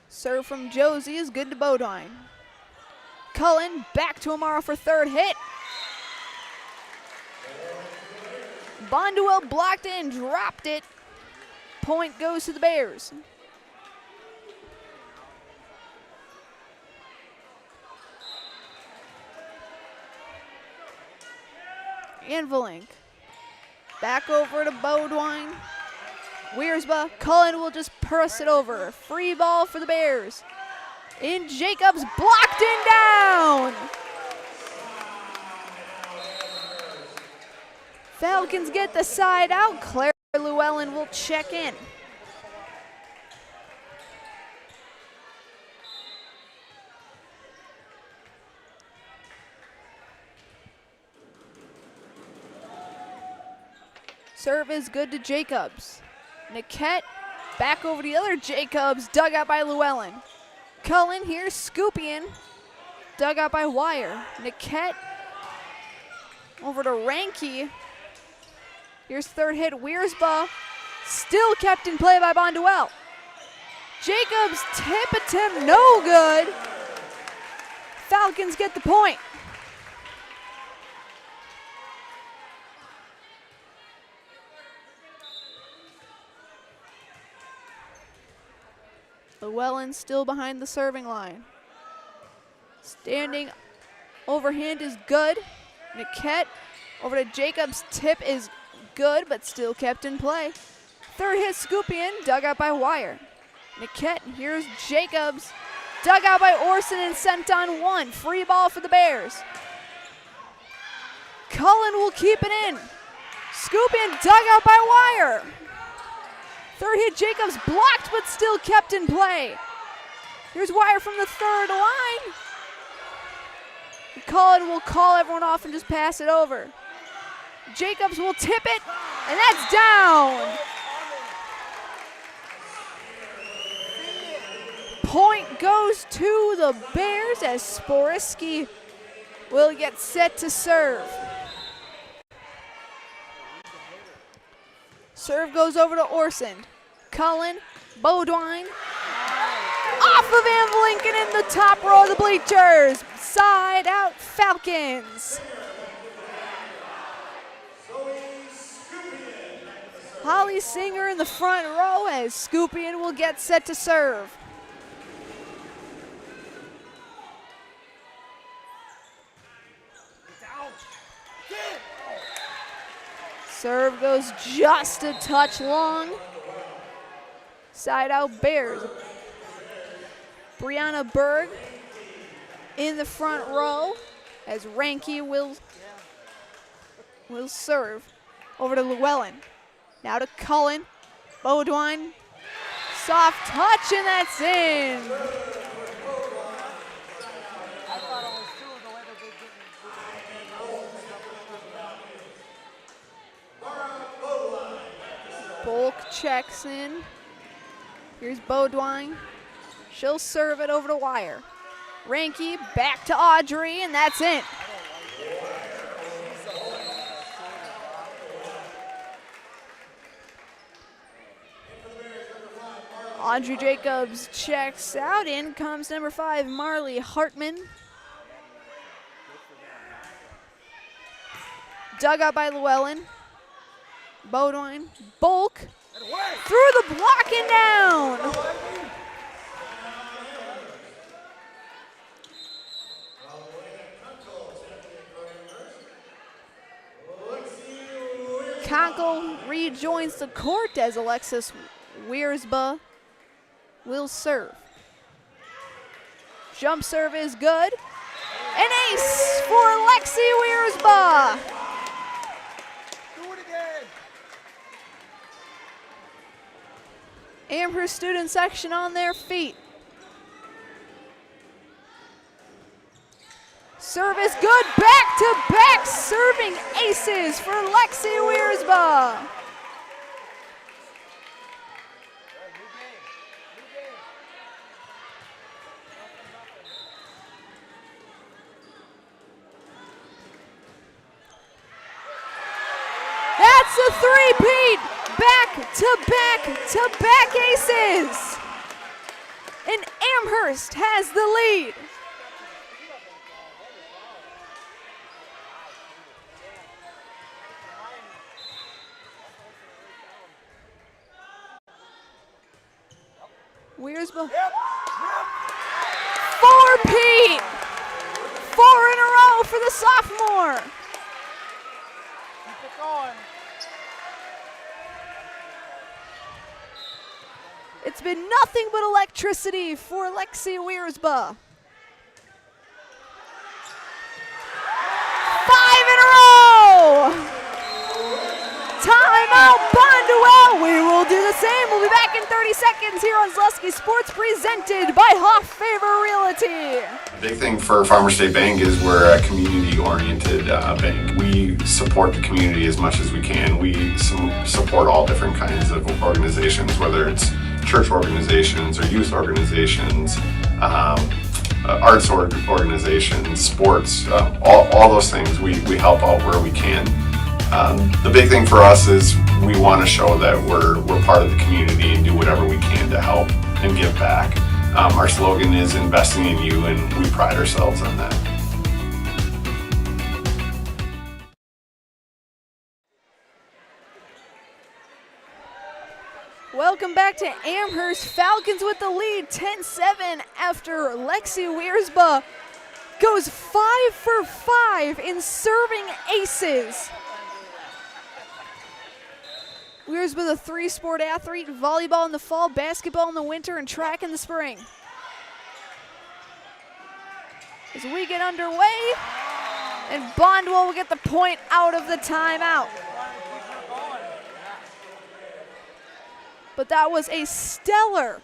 Serve from Josie is good to Bodine. Cullen back to Amaro for third hit. Bonduel blocked it and dropped it. Point goes to the Bears. Anvilink. Back over to Bodwine. Wiersba. Cullen will just press it over. Free ball for the Bears. In Jacobs, blocked and down. Falcons get the side out. Claire Llewellyn will check in. Serve is good to Jacobs. Niquette back over to the other Jacobs, dug out by Llewellyn. Cullen here, Scoopian, dug out by Wire. Niquette over to Ranke. Here's third hit, Wiersba, still kept in play by Bonduel. Jacobs tip attempt, no good. Falcons get the point. Llewellyn still behind the serving line. Standing Overhand is good. Niket over to Jacobs. Tip is good, but still kept in play. Third hit, Scoopy dug out by Wire. Niket, here's Jacobs. Dug out by Orson and sent on one. Free ball for the Bears. Cullen will keep it in. Scoopy dug out by Wire. Third hit, Jacobs blocked, but still kept in play. Here's Wire from the third line. Cullen will call everyone off and just pass it over. Jacobs will tip it, and that's down. Point goes to the Bears as Sporisky will get set to serve. Serve goes over to Orson. Cullen, Bodwine. Off of Van Lincoln in the top row of the bleachers. Side out Falcons. Holly Singer in the front row as Scoopian will get set to serve. Serve goes just a touch long. Side out Bears. Brianna Berg in the front row as Ranke will serve. Over to Llewellyn. Now to Cullen. Bodwine. Soft touch, and that's in. Bulk checks in. Here's Bodwine. She'll serve it over to Wire. Ranke back to Audrey, and that's it. Audrey Jacobs checks out. In comes number 5, Marley Hartman. Dug out by Llewellyn. Bodwine. Bulk. Through the block and down. Conkle rejoins the court as Alexis Wiersba will serve. Jump serve is good. An ace for Lexi Wiersba. Do it again. Amherst student section on their feet. Serve is good. Back to back serving aces for Lexi Wiersba. That's a three-peat. Back to back aces. And Amherst has the lead. Wiersba. Four-peat. 4 in a row for the sophomore. Keep it going. It's been nothing but electricity for Lexi Wiersba. 5 in a row. Timeout, Bonduel. We will do the same. We'll be back in 30 seconds here on Zaleski Sports, presented by Hoff Favor Realty. Big thing for Farmers State Bank is we're a community-oriented bank. We support the community as much as we can. We support all different kinds of organizations, whether it's church organizations or youth organizations, arts organizations, sports, all those things. We help out where we can. The big thing for us is we want to show that we're part of the community and do whatever we can to help and give back. Our slogan is investing in you, and we pride ourselves on that. Welcome back to Amherst. Falcons with the lead, 10-7 after Lexi Wiersba goes 5 for 5 in serving aces. Weir's with a 3-sport athlete, volleyball in the fall, basketball in the winter, and track in the spring. As we get underway, and Bonduel will get the point out of the timeout. But that was a stellar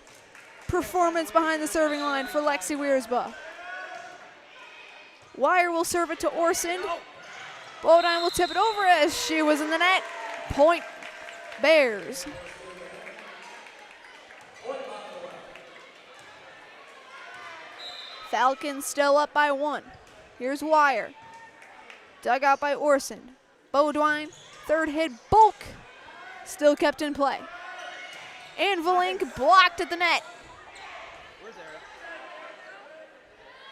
performance behind the serving line for Lexi Wiersba. Wire will serve it to Orson. Bodine will tip it over as she was in the net. Point Bears. Falcons still up by 1. Here's Wire. Dug out by Orson. Bodwine, third hit, bulk. Still kept in play. And Valink blocked at the net.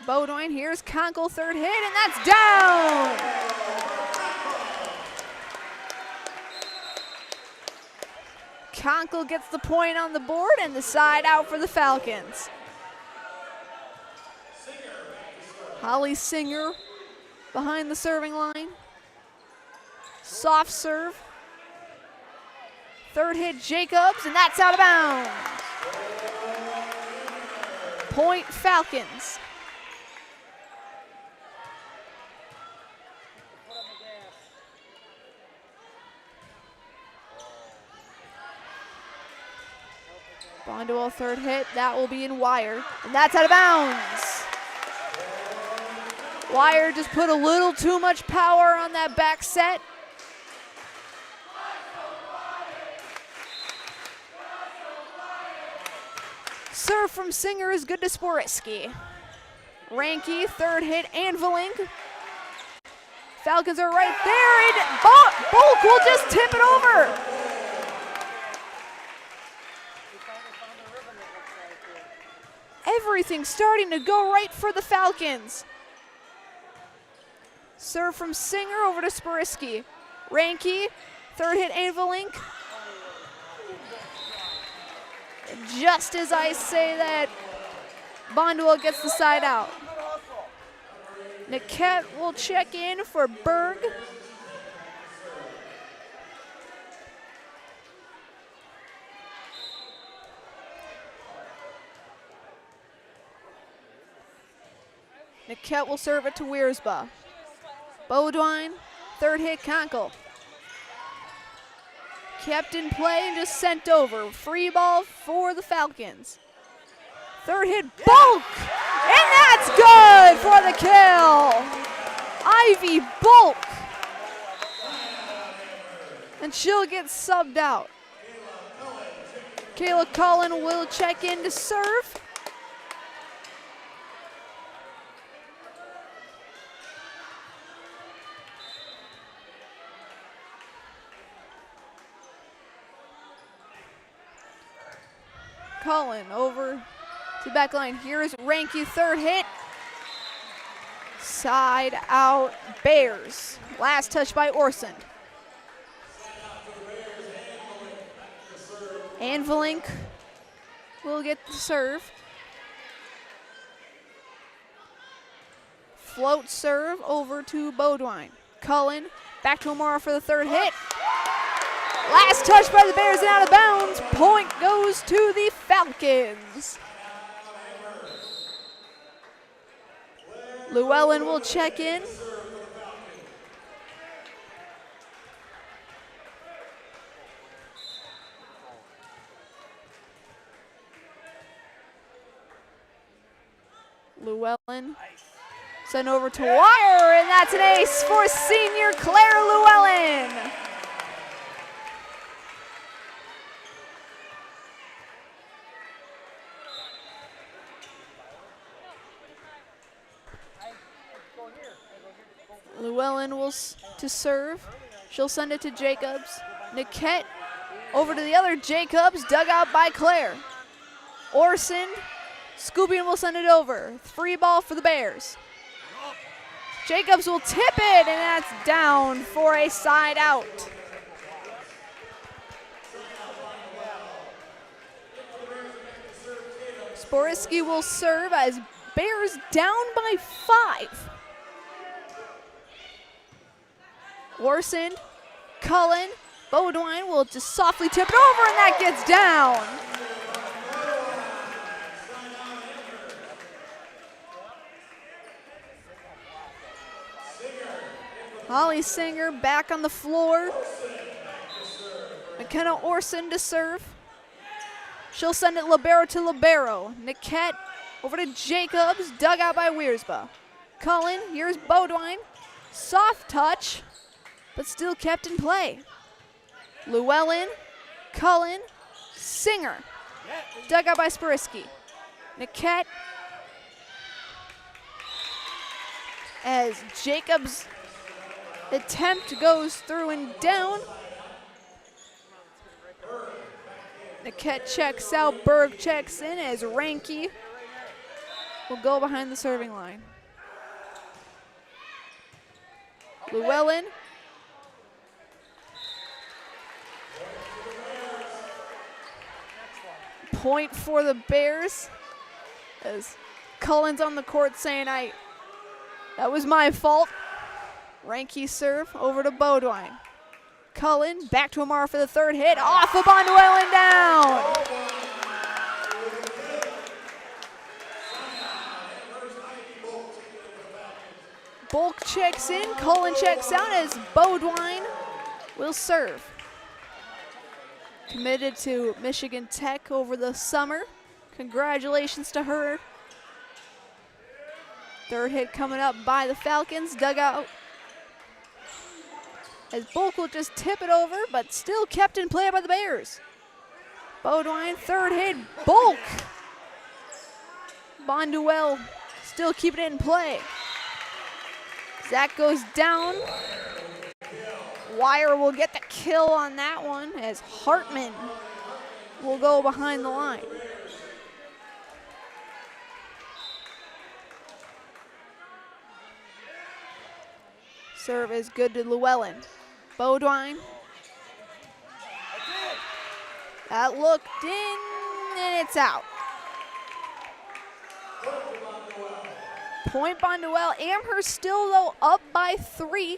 Bodwine, here's Conkle, third hit, and that's down! Conkle gets the point on the board and the side out for the Falcons. Holly Singer behind the serving line. Soft serve. Third hit, Jacobs, and that's out of bounds. Point Falcons. Bonduel, third hit, that will be in Wire, and that's out of bounds. Wire just put a little too much power on that back set. Serve from Singer is good to Sporisky. Ranky, third hit, and Valink. Falcons are right there, and Bulk will just tip it over. Everything's starting to go right for the Falcons. Serve from Singer over to Sporisky. Ranky, third hit, and Valink. Just as I say that, Bonduel gets the side out. Niket will check in for Berg. Niket will serve it to Wiersba. Bodwine, third hit, Conkle. Kept in play and just sent over. Free ball for the Falcons. Third hit, Bulk! And that's good for the kill! Ivy Bulk! And she'll get subbed out. Kayla Cullen will check in to serve. Cullen over to the back line. Here's Ranky, third hit. Side out Bears. Last touch by Orson. And Valink will get the serve. Float serve over to Bodwine. Cullen back to Amora for the third hit. Last touch by the Bears and out of bounds. Point goes to the Falcons. Llewellyn will check in. Llewellyn sent over to Wire, and that's an ace for senior Claire Llewellyn. Llewellyn will to serve. She'll send it to Jacobs. Niket over to the other Jacobs, dug out by Claire. Orson, Scoobian will send it over. Free ball for the Bears. Jacobs will tip it, and that's down for a side out. Sporisky will serve as Bears down by 5. Orson, Cullen, Bodwine will just softly tip it over, and that gets down. Holly Singer back on the floor. McKenna Orson to serve. She'll send it libero to libero. Niquette over to Jacobs, dug out by Wiersba. Cullen, here's Bodwine. Soft touch, but still kept in play. Llewellyn, Cullen, Singer, dug out by Sparisky. Niquette, as Jacobs' attempt goes through and down. Niquette checks out, Berg checks in as Ranke will go behind the serving line. Llewellyn. Point for the Bears as Cullen's on the court saying, that was my fault. Ranke serve over to Bodwine. Cullen back to Amara for the third hit, off of Bonduel and down. Bulk checks in, Cullen checks out as Bodwine will serve. Committed to Michigan Tech over the summer. Congratulations to her. Third hit coming up by the Falcons, dug out. As Bulk will just tip it over, but still kept in play by the Bears. Bodwine, third hit, Bulk. Bonduel still keeping it in play. Zach goes down. Wire will get the kill on that one as Hartman will go behind the line. Serve is good to Llewellyn. Bodwine. That looked in, and it's out. Point Bonduel. Amherst still, though, up by 3.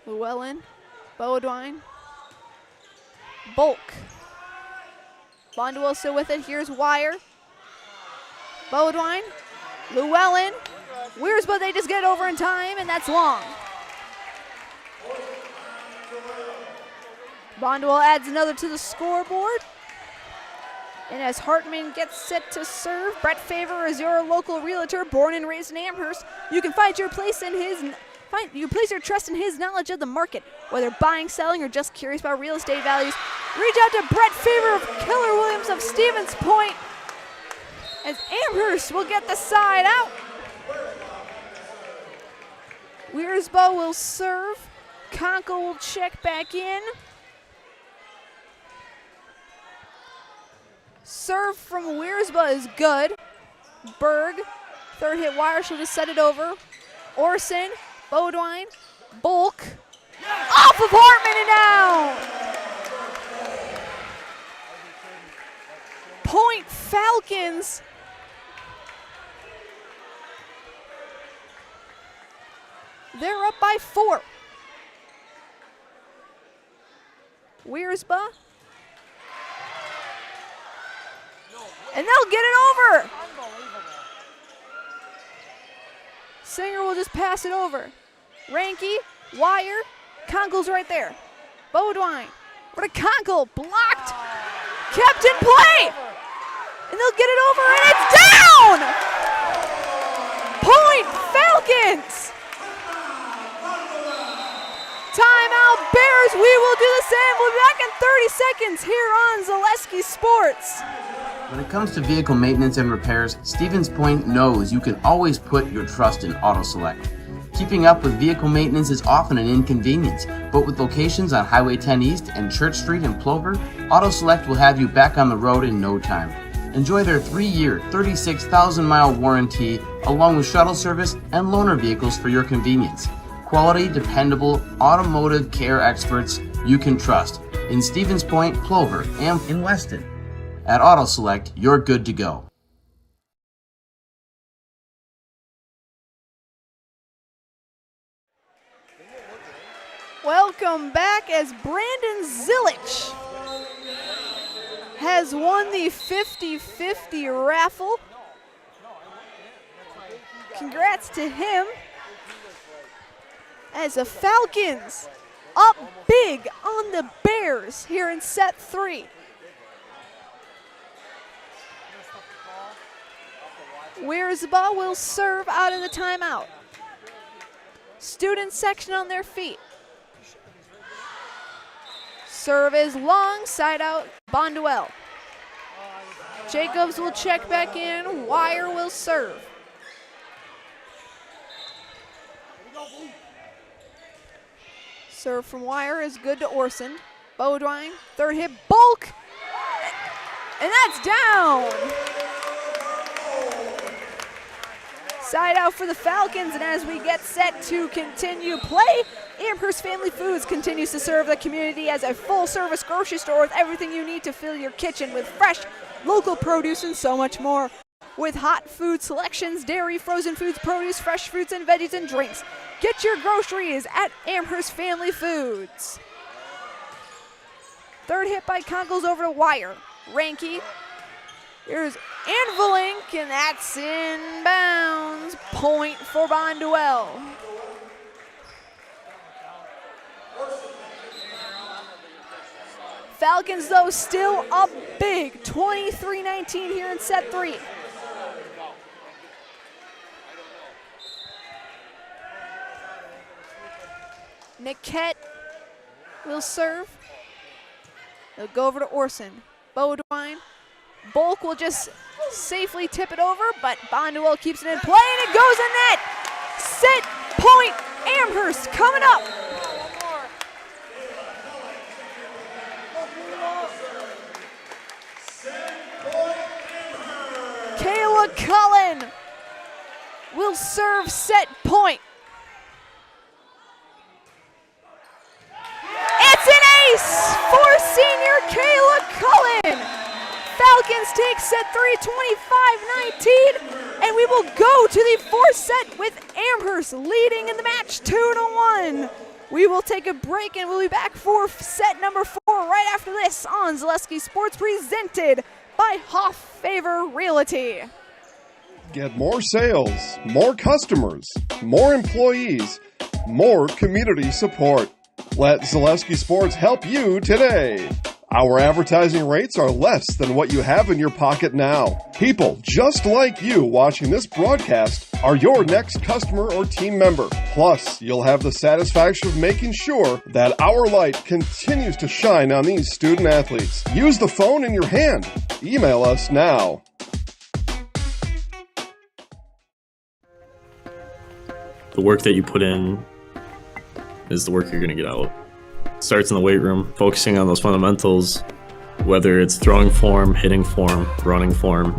Llewellyn, Bodwine, Bulk. Bonduel still with it. Here's Wire. Bodwine, Llewellyn, Wiersba, they just get it over in time, and that's long. Bonduel adds another to the scoreboard. And as Hartman gets set to serve, Brett Favor is your local realtor, born and raised in Amherst. You can find your place in his you place your trust in his knowledge of the market. Whether buying, selling, or just curious about real estate values, reach out to Brett Favor of Keller Williams of Stevens Point, as Amherst will get the side out. Wiersba will serve. Conco will check back in. Serve from Wiersba is good. Berg, third hit Wire, she'll just set it over. Orson, Bodwine, Bulk, off of Hartman and down. Point Falcons. They're up by 4. Wiersba. And they'll get it over. Singer will just pass it over. Ranke, Wire, Conkle's right there. Bodwine, over to Conkle, blocked, kept in play. And they'll get it over, and it's down! Point Falcons! Timeout Bears, we will do the same. We'll be back in 30 seconds here on Zaleski Sports. When it comes to vehicle maintenance and repairs, Stevens Point knows you can always put your trust in Auto Select. Keeping up with vehicle maintenance is often an inconvenience, but with locations on Highway 10 East and Church Street in Plover, Auto Select will have you back on the road in no time. Enjoy their 3-year, 36,000-mile warranty, along with shuttle service and loaner vehicles for your convenience. Quality, dependable, automotive care experts you can trust in Stevens Point, Plover, and in Weston. At Auto Select, you're good to go. Welcome back as Brandon Zilich has won the 50-50 raffle. Congrats to him as the Falcons up big on the Bears here in set 3. Wiersba will serve out of the timeout. Student section on their feet. Serve is long, side out, Bonduel. Jacobs will check back in, Wire will serve. Serve from Wire is good to Orson. Bodwine, third hit, Bulk, and that's down. Side out for the Falcons, and as we get set to continue play, Amherst Family Foods continues to serve the community as a full-service grocery store with everything you need to fill your kitchen with fresh, local produce and so much more. With hot food selections, dairy, frozen foods, produce, fresh fruits and veggies and drinks. Get your groceries at Amherst Family Foods. Third hit by Conkles over to Wire. Ranke. Here's Anvilink, and that's in bounds. Point for Bonduel. Falcons, though, still up big. 23-19 here in set 3. Niquette will serve. They'll go over to Orson. Bodwine. Bulk will just safely tip it over, but Bonduel keeps it in play, and it goes in net. Set point Amherst coming up. Kayla Cullen will serve set point. It's an ace for senior Kayla Cullen. Falcons take set 3, 25-19, and we will go to the fourth set with Amherst leading in the match 2-1. We will take a break and we'll be back for set number 4 right after this on Zaleski Sports, presented by Hoff Favor Realty. Get more sales, more customers, more employees, more community support. Let Zaleski Sports help you today. Our advertising rates are less than what you have in your pocket now. People just like you watching this broadcast are your next customer or team member. Plus, you'll have the satisfaction of making sure that our light continues to shine on these student athletes. Use the phone in your hand. Email us now. The work that you put in is the work you're going to get out. Starts in the weight room, focusing on those fundamentals, whether it's throwing form, hitting form, running form.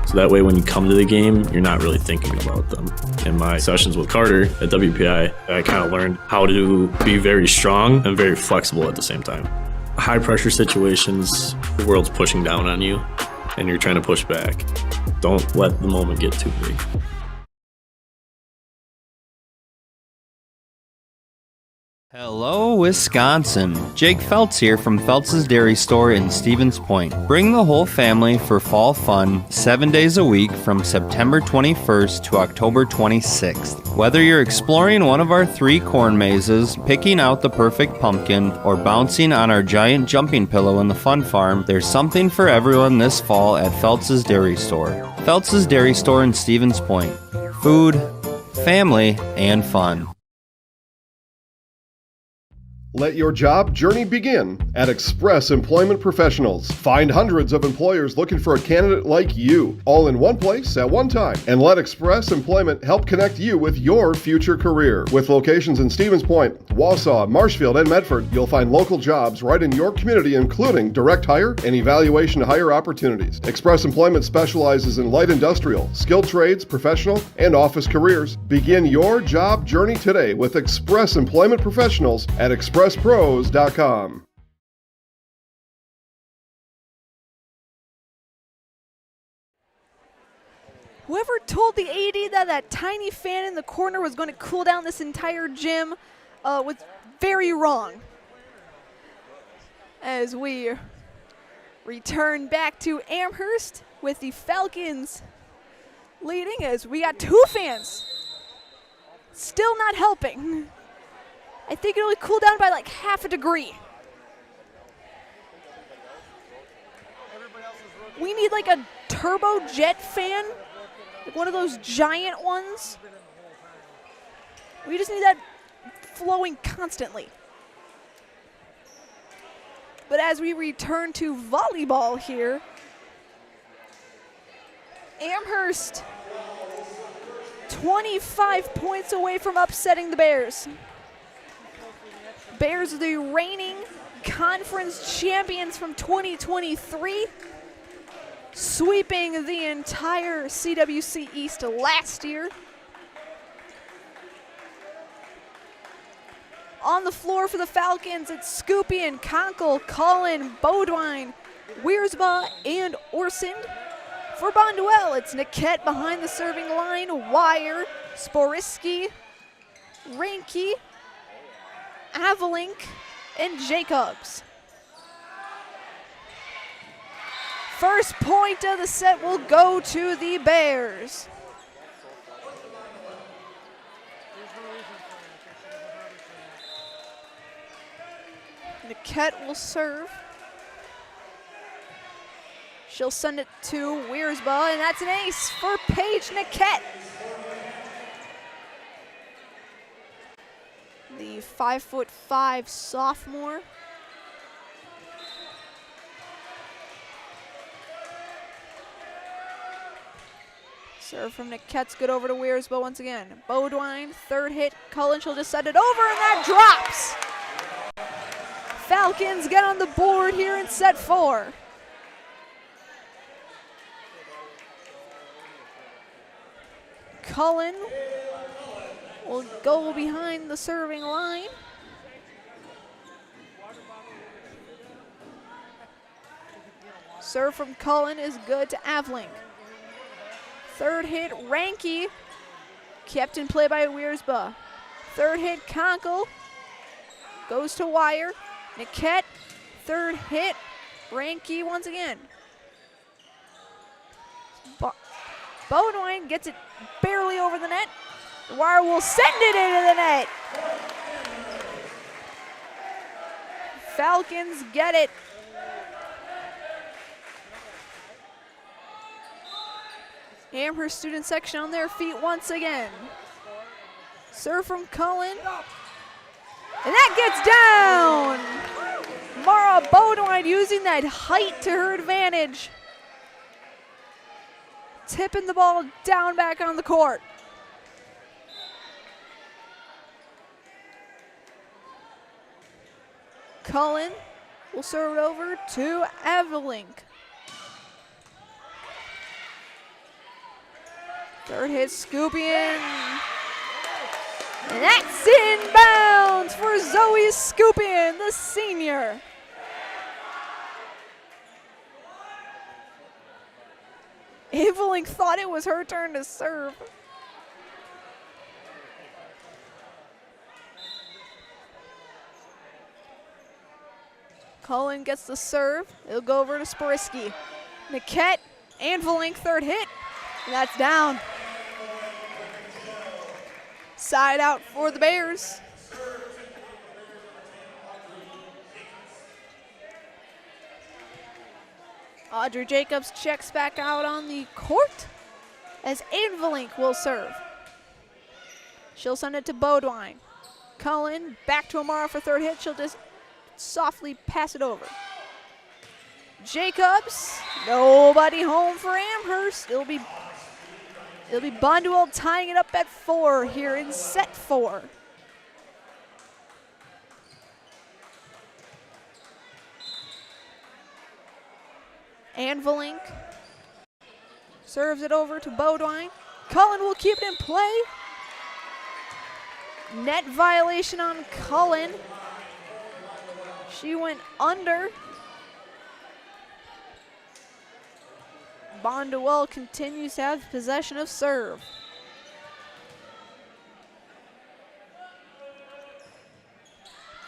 So that way when you come to the game, you're not really thinking about them. In my sessions with Carter at WPI, I kind of learned how to be very strong and very flexible at the same time. High pressure situations, the world's pushing down on you and you're trying to push back. Don't let the moment get too big. Hello, Wisconsin. Jake Feltz here from Feltz's Dairy Store in Stevens Point. Bring the whole family for fall fun 7 days a week from September 21st to October 26th. Whether you're exploring one of our 3 corn mazes, picking out the perfect pumpkin, or bouncing on our giant jumping pillow in the fun farm, there's something for everyone this fall at Feltz's Dairy Store. Feltz's Dairy Store in Stevens Point. Food, family, and fun. Let your job journey begin at Express Employment Professionals. Find hundreds of employers looking for a candidate like you, all in one place at one time. And let Express Employment help connect you with your future career. With locations in Stevens Point, Wausau, Marshfield, and Medford, you'll find local jobs right in your community, including direct hire and evaluation to hire opportunities. Express Employment specializes in light industrial, skilled trades, professional, and office careers. Begin your job journey today with Express Employment Professionals at Express PressPros.com. Whoever told the AD that tiny fan in the corner was going to cool down this entire gym was very wrong. As we return back to Amherst with the Falcons leading, as we got 2 fans. Still not helping. I think it only cooled down by like half a degree. We need like a turbo jet fan, like one of those giant ones. We just need that flowing constantly. But as we return to volleyball here, Amherst 25 points away from upsetting the Bears. Bears are the reigning conference champions from 2023, sweeping the entire CWC East last year. On the floor for the Falcons, it's Scoopy, Conkle, Cullen, Bodwine, Wiersma, and Orsend. For Bonduel, it's Niket behind the serving line, Wire, Sporiski, Ranke, Avalink, and Jacobs. First point of the set will go to the Bears. Niket will serve. She'll send it to Wiersma, and that's an ace for Paige Niket. The 5'5" sophomore. Serve from Niket's good over to Wiersma once again. Bodwine, third hit. Cullen, she'll just send it over, and that drops. Falcons get on the board here in set 4. Cullen will go behind the serving line. Serve from Cullen is good to Avlink. Third hit, Ranke, kept in play by Wiersma. Third hit, Conkle, goes to Wire. Niket, third hit, Ranke once again. Bodwine gets it barely over the net. The Wire will send it into the net. Falcons get it. Amherst student section on their feet once again. Serve from Cullen. And that gets down. Mara Bodwine using that height to her advantage. Tipping the ball down back on the court. Cullen will serve it over to Avalink. Third hit, Scoopy in. And that's inbounds for Zoe Scoopin, the senior. Avalink thought it was her turn to serve. Cullen gets the serve. It'll go over to Sporiski. Niket, Avalink, third hit. And that's down. Side out for the Bears. Audrey Jacobs checks back out on the court as Avalink will serve. She'll send it to Bodwine. Cullen back to Amara for third hit. She'll just softly pass it over. Jacobs, nobody home for Amherst. It'll be Bonduel tying it up at 4 here in set 4. Avalink serves it over to Bodwine. Cullen will keep it in play. Net violation on Cullen. She went under. Bonduel continues to have possession of serve.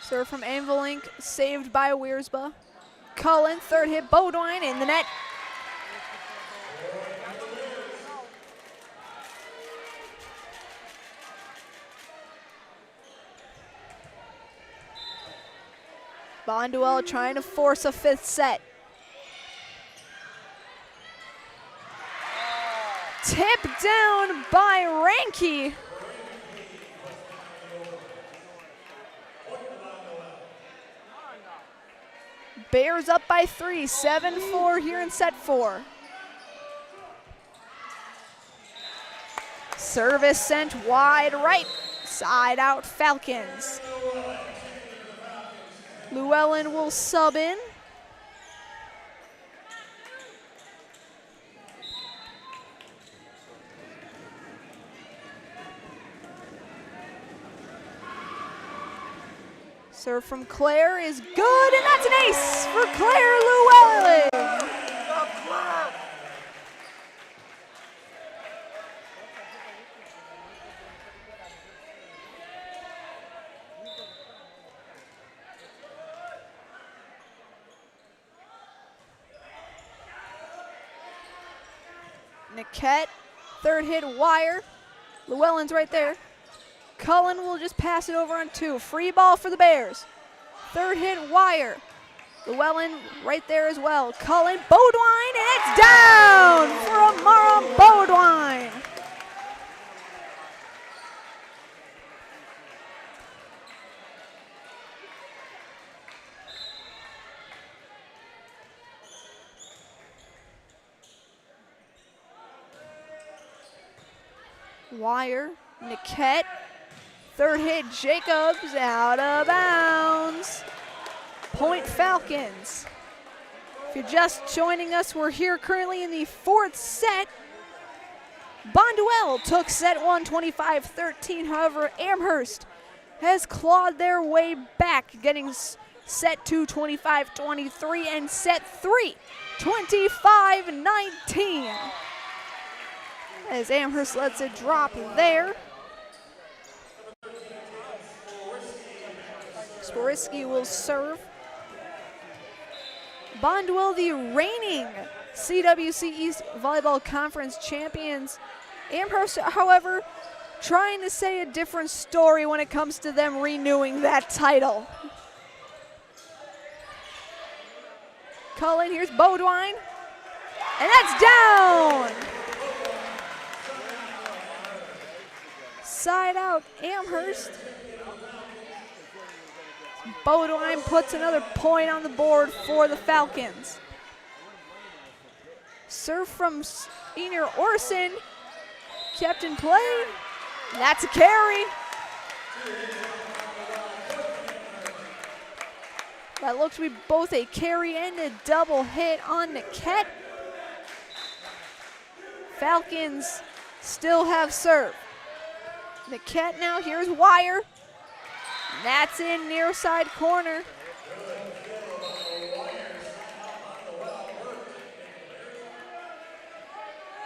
Serve from Anvilink, saved by Wiersba. Cullen, third hit, Bodwine in the net. Bonduel trying to force a fifth set. Tip down by Ranke. Bears up by 3, 7-4 here in set 4. Service sent wide right, side out Falcons. Llewellyn will sub in. Serve from Claire is good, and that's an ace for Claire Llewellyn. Niquette, third hit wire. Llewellyn's right there. Cullen will just pass it over on 2. Free ball for the Bears. Third hit wire. Llewellyn right there as well. Cullen, Bodwine, and it's down for Amara Bodwine. Wire, Niquette. Third hit, Jacobs, out of bounds. Point Falcons. If you're just joining us, we're here currently in the 4th set. Bonduel took set 1, 25-13. However, Amherst has clawed their way back, getting set 2, 25-23, and set 3, 25-19. As Amherst lets it drop there. Sporisky will serve. Bonduel, the reigning CWC East Volleyball Conference champions. Amherst, however, trying to say a different story when it comes to them renewing that title. Cullen, here's Bodwine, and that's down! Side out, Amherst. Bodwine puts another point on the board for the Falcons. Serve from Senior Orson, kept in play. That's a carry. That looks to be both a carry and a double hit on Niquette. Falcons still have serve. Niquette now, here's wire. That's in near side corner.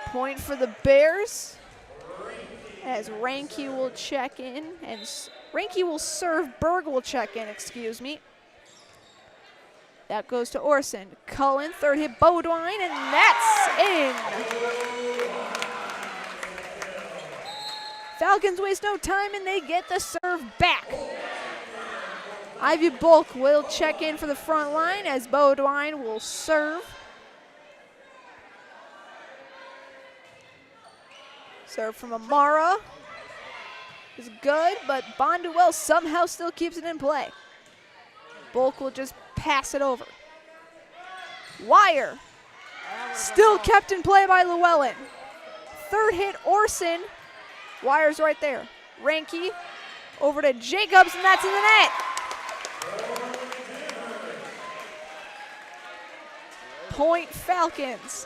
Point for the Bears as Ranke will check in, and Ranke will serve, Berg will check in, excuse me. That goes to Orson. Cullen, third hit Bodwine, and that's in. Falcons waste no time and they get the serve back. Ivy Bulk will check in for the front line as Bodwine will serve. Serve from Amara is good, but Bonduel somehow still keeps it in play. Bulk will just pass it over. Wire, still kept in play by Llewellyn. Third hit Orson, Wire's right there. Ranke over to Jacobs, and that's in the net. Point Falcons.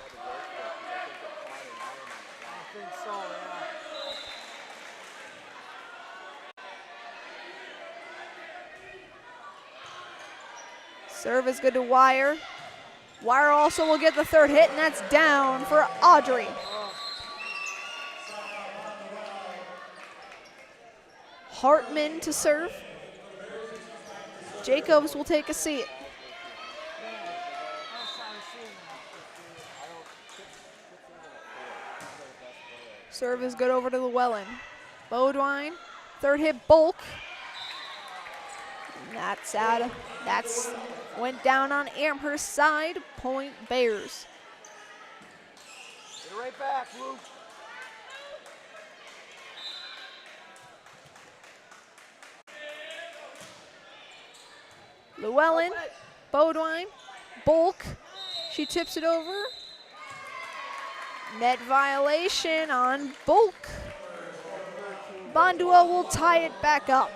Serve is good to Wire. Wire also will get the third hit, and that's down for Audrey. Hartman to serve. Jacobs will take a seat. Serve is good over to Llewellyn. Bodwine, third hit Bulk. And that's out. That's went down on Amherst's side. Point Bears. Get it right back, Luke. Llewellyn, Bodwine, Bulk. She tips it over. Net violation on Bulk. Bonduel will tie it back up.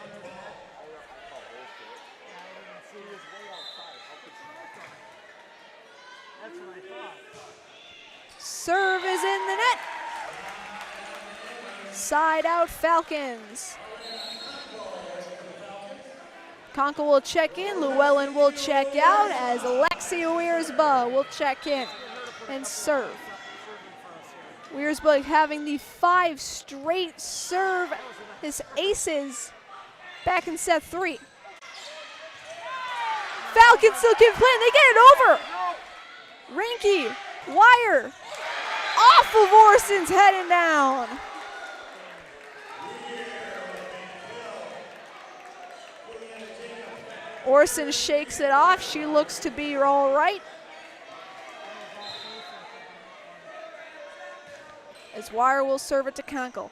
Serve is in the net. Side out Falcons. Conkle will check in, Llewellyn will check out as Alexia Wiersba will check in and serve. Wiersba having the 5 straight serve his aces back in set 3. Falcons still keep playing, they get it over. Rinky, Wire, off of Orson's head and down. Orson shakes it off. She looks to be all right. As Wire will serve it to Conkle.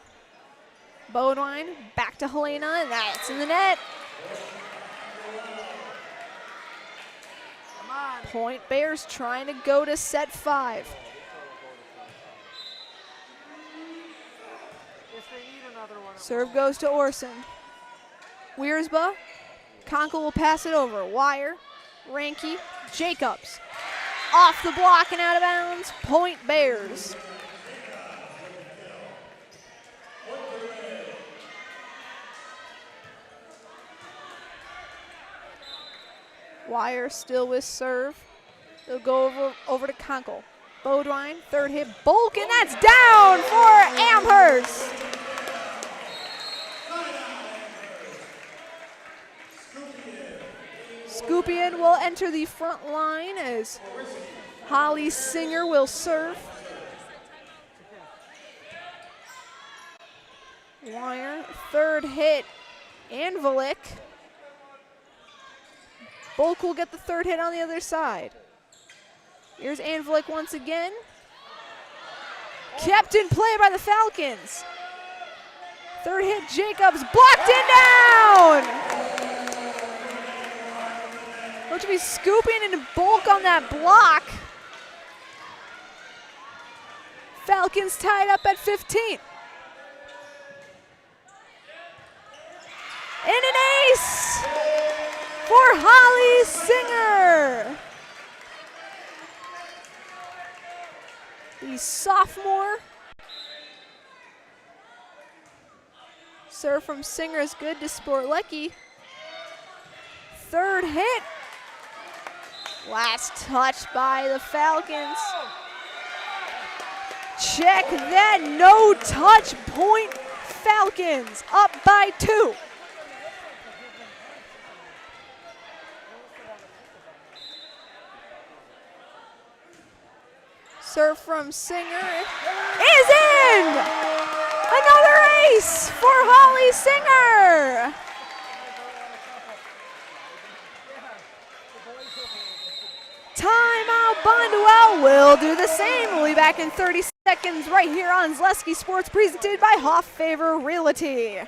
Bodwine back to Helena, and that's in the net. Point Bears trying to go to set 5. Serve goes to Orson. Wiersba. Conkle will pass it over. Wire, Ranky, Jacobs. Off the block and out of bounds. Point Bears. Wire still with serve. They'll go over to Conkle. Bodwine, third hit, Bulk, and that's down for Amherst. Scupian will enter the front line as Holly Singer will serve. Wire, third hit, Anvilic. Bulk will get the third hit on the other side. Here's Anvilic once again. Kept in play by the Falcons. Third hit, Jacobs, blocked it down! Going to be scooping into Bulk on that block. Falcons tied up at 15. And an ace for Holly Singer. The sophomore. Serve from Singer is good to Sportlecki. Third hit. Last touch by the Falcons. Check that, no touch, point Falcons, up by 2. Serve from Singer is in! Another ace for Holly Singer! Timeout, Bonduel will do the same. We'll be back in 30 seconds right here on Zaleski Sports, presented by Hoff Favor Realty.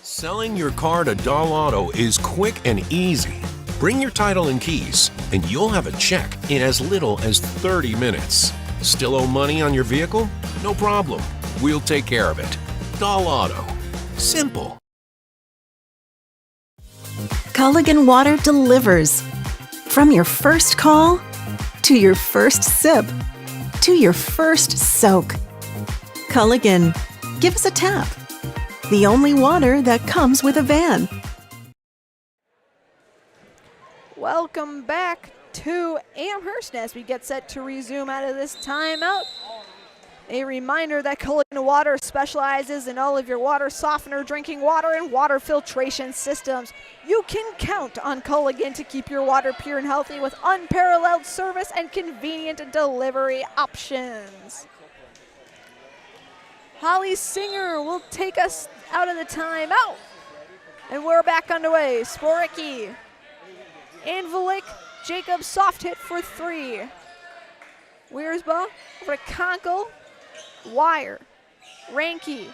Selling your car to Doll Auto is quick and easy. Bring your title and keys, and you'll have a check in as little as 30 minutes. Still owe money on your vehicle? No problem. We'll take care of it. Doll Auto. Simple. Culligan Water delivers. From your first call, to your first sip, to your first soak. Culligan, give us a tap. The only water that comes with a van. Welcome back to Amherst as we get set to resume out of this timeout. A reminder that Culligan Water specializes in all of your water softener, drinking water, and water filtration systems. You can count on Culligan to keep your water pure and healthy with unparalleled service and convenient delivery options. Holly Singer will take us out of the timeout. And we're back underway. Sporicki, Anvilic, Jacobs soft hit for 3. Wiersba over to Conkle, Wire, Ranke,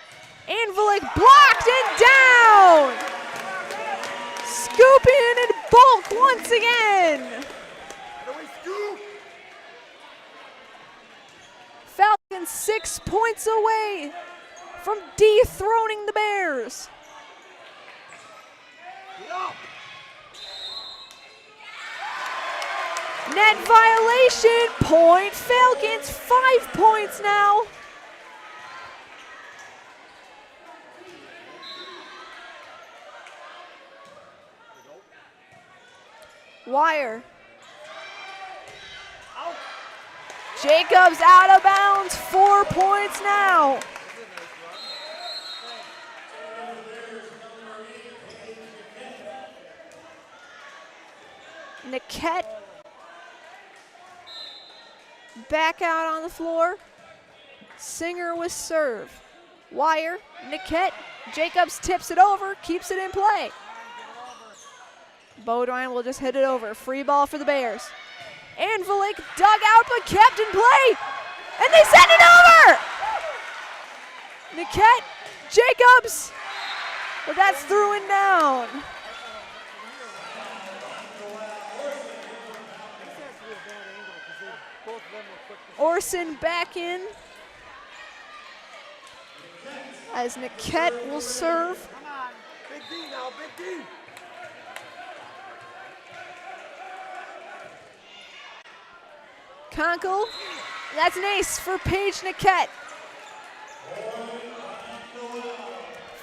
Anvilic blocked and down! Scooping in and bulk once again! Falcons 6 points away from dethroning the Bears. Net violation, point Falcons, 5 points now. Wire. Jacobs out of bounds, 4 points now. Niquette back out on the floor. Singer with serve. Wire, Niquette, Jacobs tips it over, keeps it in play. Bodine will just hit it over. Free ball for the Bears. Anvilic dug out but kept in play. And they send it over! Niquette, Jacobs, but that's through and down. Orson back in as Niquette will serve. Come on, Big D now, Big D. Conkle, that's an ace for Paige Niquette.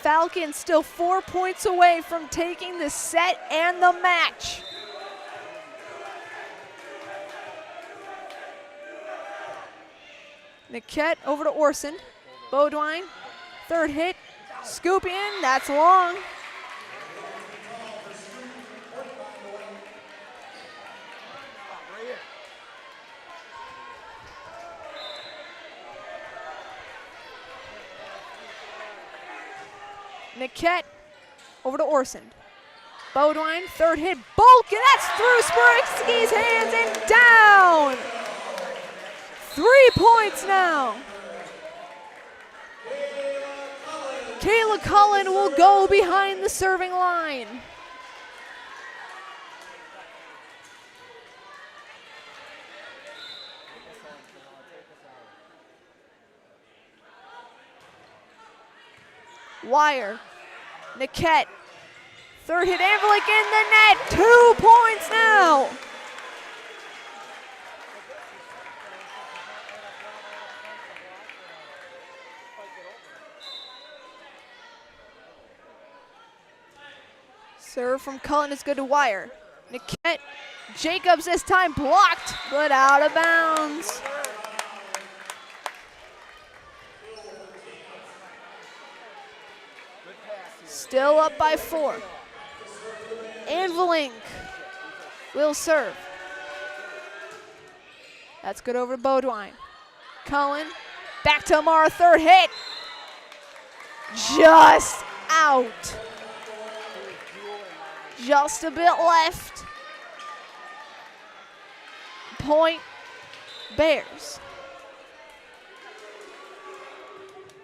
Falcons still 4 points away from taking the set and the match. Niquette over to Orson. Bodwine, third hit, scoop in, that's long. Niquette over to Orson. Bodwine, third hit, bulk, and that's through Sporicki's hands and down. 3 points now. Kayla Cullen will go behind the serving line. Wire, Niquette, third hit, Anvilic in the net, 2 points now. Serve from Cullen is good to Wire. Niquette, Jacobs this time blocked, but out of bounds. Still up by 4. Anvilink will serve. That's good over to Bodwine. Cullen, back to Amara, third hit. Just out. Just a bit left. Point Bears.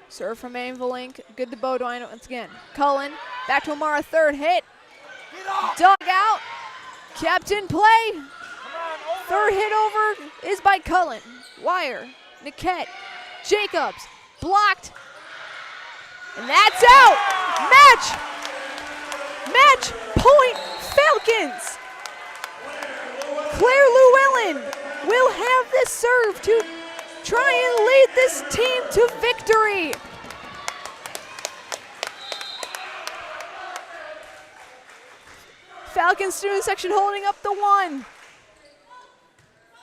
Serve from Anvilink, good to Bodwine once again. Cullen, back to Amara, third hit. Dug out, kept in play. Third hit over is by Cullen. Wire, Niquette, Jacobs, blocked. And that's out. Match point Falcons. Claire Llewellyn will have this serve to try and lead this team to victory. Falcon student section holding up the 1.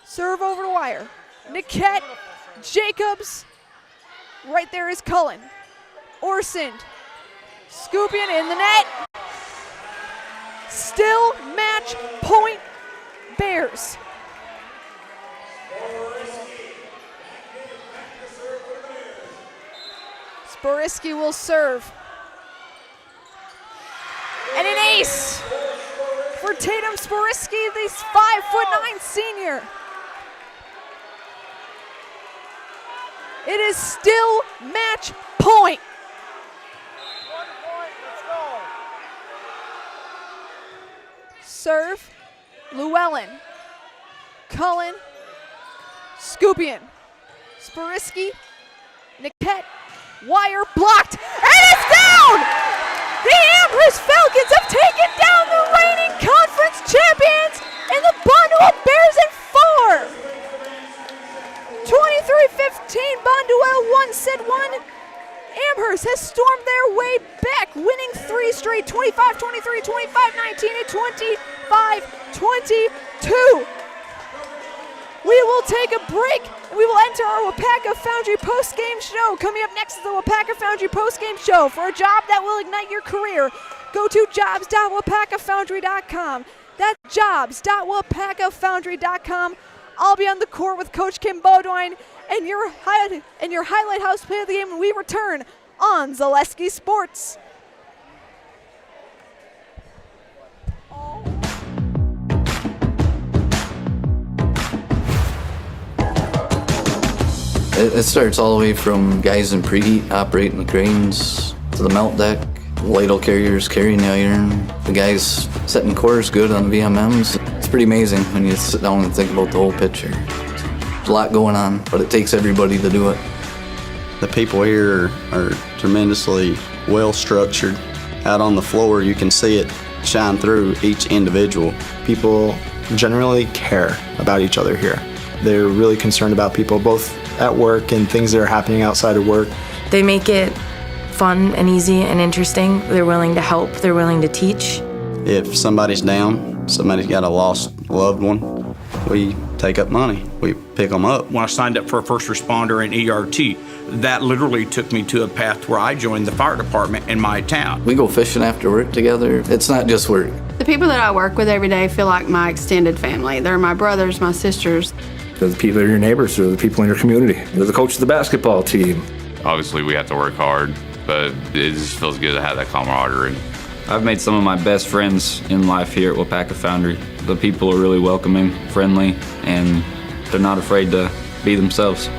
Serve over the wire. Niket, Jacobs. Right there is Cullen. Orsend. Scooping in the net. Still match point Bears. Sporiski will serve. And an ace for Tatum Sporiski, the 5'9" senior. It is still match point. Serve, Llewellyn, Cullen, Scoopin, Sporiski, Niket, wire blocked, and it's down! The Amherst Falcons have taken down the reigning conference champions and the Bonduel Bears in 4. 23-15, Bonduel 1 set 1. Amherst has stormed their way back, winning 3 straight, 25-23, 25-19, and 25-22. We will take a break, and we will enter our WIAA Foundry post-game show. Coming up next is the WIAA Foundry post-game show. For a job that will ignite your career, go to jobs.wipacafoundry.com. That's jobs.wipacafoundry.com. I'll be on the court with Coach Kim Bodwine and your highlight house play of the game when we return on Zaleski Sports. It starts all the way from guys in preheat operating the cranes to the melt deck, ladle carriers carrying the iron, the guys setting cores good on the VMMs. It's pretty amazing when you sit down and think about the whole picture. There's a lot going on, but it takes everybody to do it. The people here are tremendously well structured. Out on the floor, you can see it shine through each individual. People generally care about each other here. They're really concerned about people both at work and things that are happening outside of work. They make it fun and easy and interesting. They're willing to help. They're willing to teach. If somebody's down, somebody's got a lost loved one, we take up money. We pick them up. When I signed up for a first responder in ERT, that literally took me to a path where I joined the fire department in my town. We go fishing after work together. It's not just work. The people that I work with every day feel like my extended family. They're my brothers, my sisters. They're the people that are your neighbors, they're the people in your community. They're the coach of the basketball team. Obviously, we have to work hard, but it just feels good to have that camaraderie. I've made some of my best friends in life here at WIAA Foundry. The people are really welcoming, friendly, and they're not afraid to be themselves.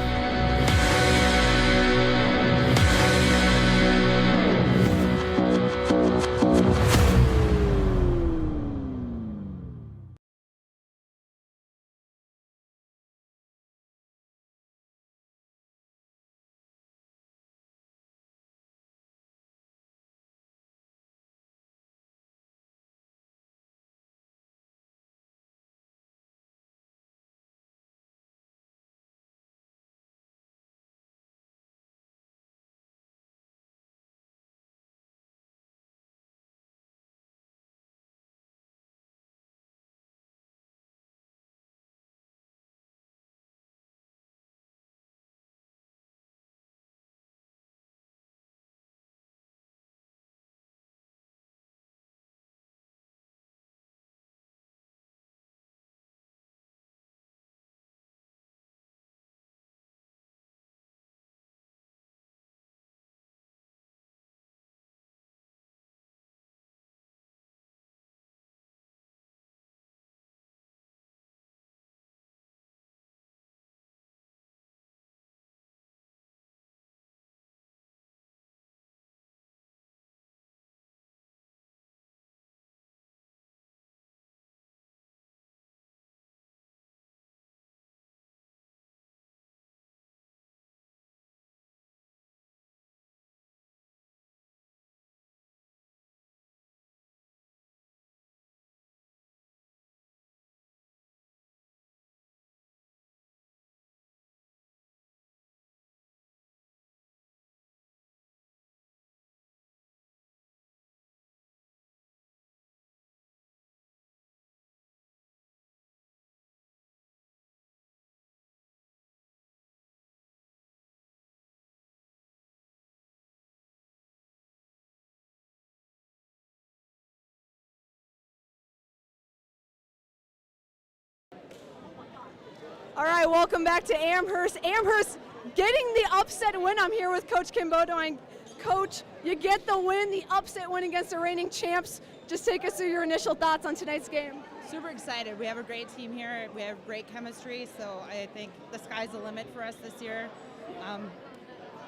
All right, welcome back to Amherst. Amherst getting the upset win. I'm here with Coach Kim Bonduel. Coach, you get the win, the upset win against the reigning champs. Just take us through your initial thoughts on tonight's game. Super excited. We have a great team here. We have great chemistry, so I think the sky's the limit for us this year.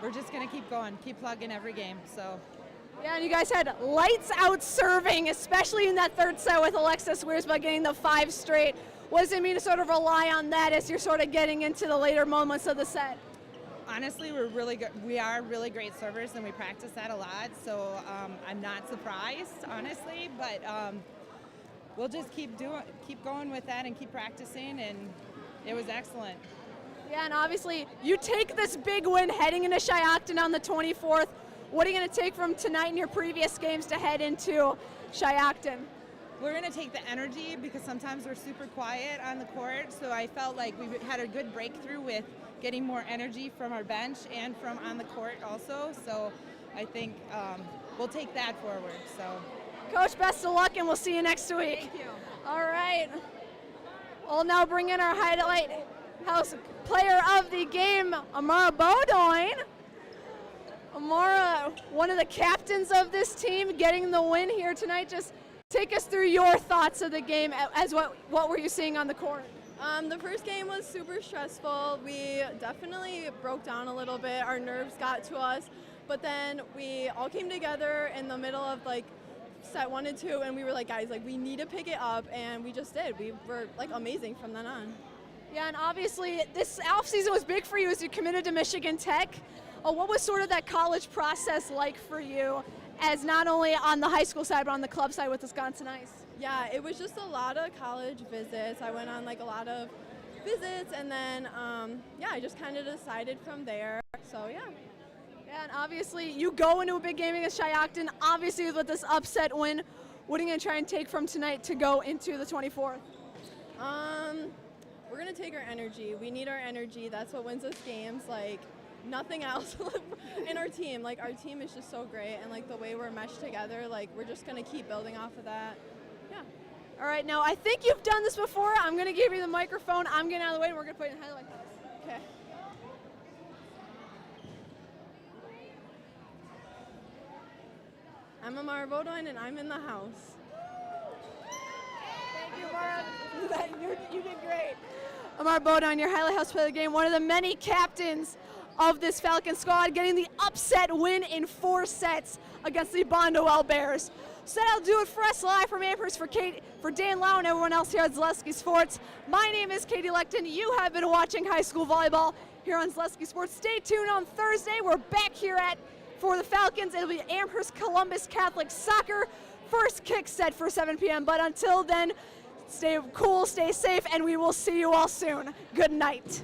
We're just going to keep going, keep plugging every game. So. Yeah, and you guys had lights out serving, especially in that third set with Alexis Wiersma getting the 5 straight. What does it mean to sort of rely on that as you're sort of getting into the later moments of the set? Honestly, we're really good. We are really great servers, and we practice that a lot. So I'm not surprised, honestly, but we'll just keep going with that and keep practicing. And it was excellent. Yeah, and obviously you take this big win heading into Shiocton on the 24th. What are you going to take from tonight and your previous games to head into Shiocton? We're going to take the energy because sometimes we're super quiet on the court. So I felt like we had a good breakthrough with getting more energy from our bench and from on the court also. So I think we'll take that forward. So, Coach, best of luck, and we'll see you next week. Thank you. All right. We'll now bring in our highlight house player of the game, Amara Bonduel. Amara, one of the captains of this team, getting the win here tonight. Just take us through your thoughts of the game. As what were you seeing on the court? The first game was super stressful. We definitely broke down a little bit. Our nerves got to us, but then we all came together in the middle of like set 1 and 2, and we were like, guys, like we need to pick it up, and we just did. We were like amazing from then on. Yeah, and obviously this offseason was big for you as you committed to Michigan Tech. What was sort of that college process like for you, as not only on the high school side but on the club side with Wisconsin Ice? Yeah, it was just a lot of college visits. I went on like a lot of visits, and then I just kind of decided from there. So yeah. Yeah, and obviously you go into a big game against Shiocton. Obviously with this upset win, what are you going to try and take from tonight to go into the 24th? We're going to take our energy. We need our energy. That's what wins us games. Like nothing else in our team. Like our team is just so great, and like the way we're meshed together, like we're just going to keep building off of that. Yeah. All right, now I think you've done this before. I'm going to give you the microphone. I'm getting out of the way, and we're going to put it in highlight. Okay. I'm Amara Bonduel, and I'm in the house. Thank you, Amara. You did great. Amara Bonduel, your highlight house player of the game, one of the many captains of this Falcon squad, getting the upset win in 4 sets against the Bonduel Bears. So that'll do it for us live from Amherst. For Dan Lau and everyone else here at Zaleski Sports, my name is Katie Lecton. You have been watching high school volleyball here on Zaleski Sports. Stay tuned on Thursday. We're back here for the Falcons. It'll be Amherst Columbus Catholic Soccer. First kick set for 7 p.m. But until then, stay cool, stay safe, and we will see you all soon. Good night.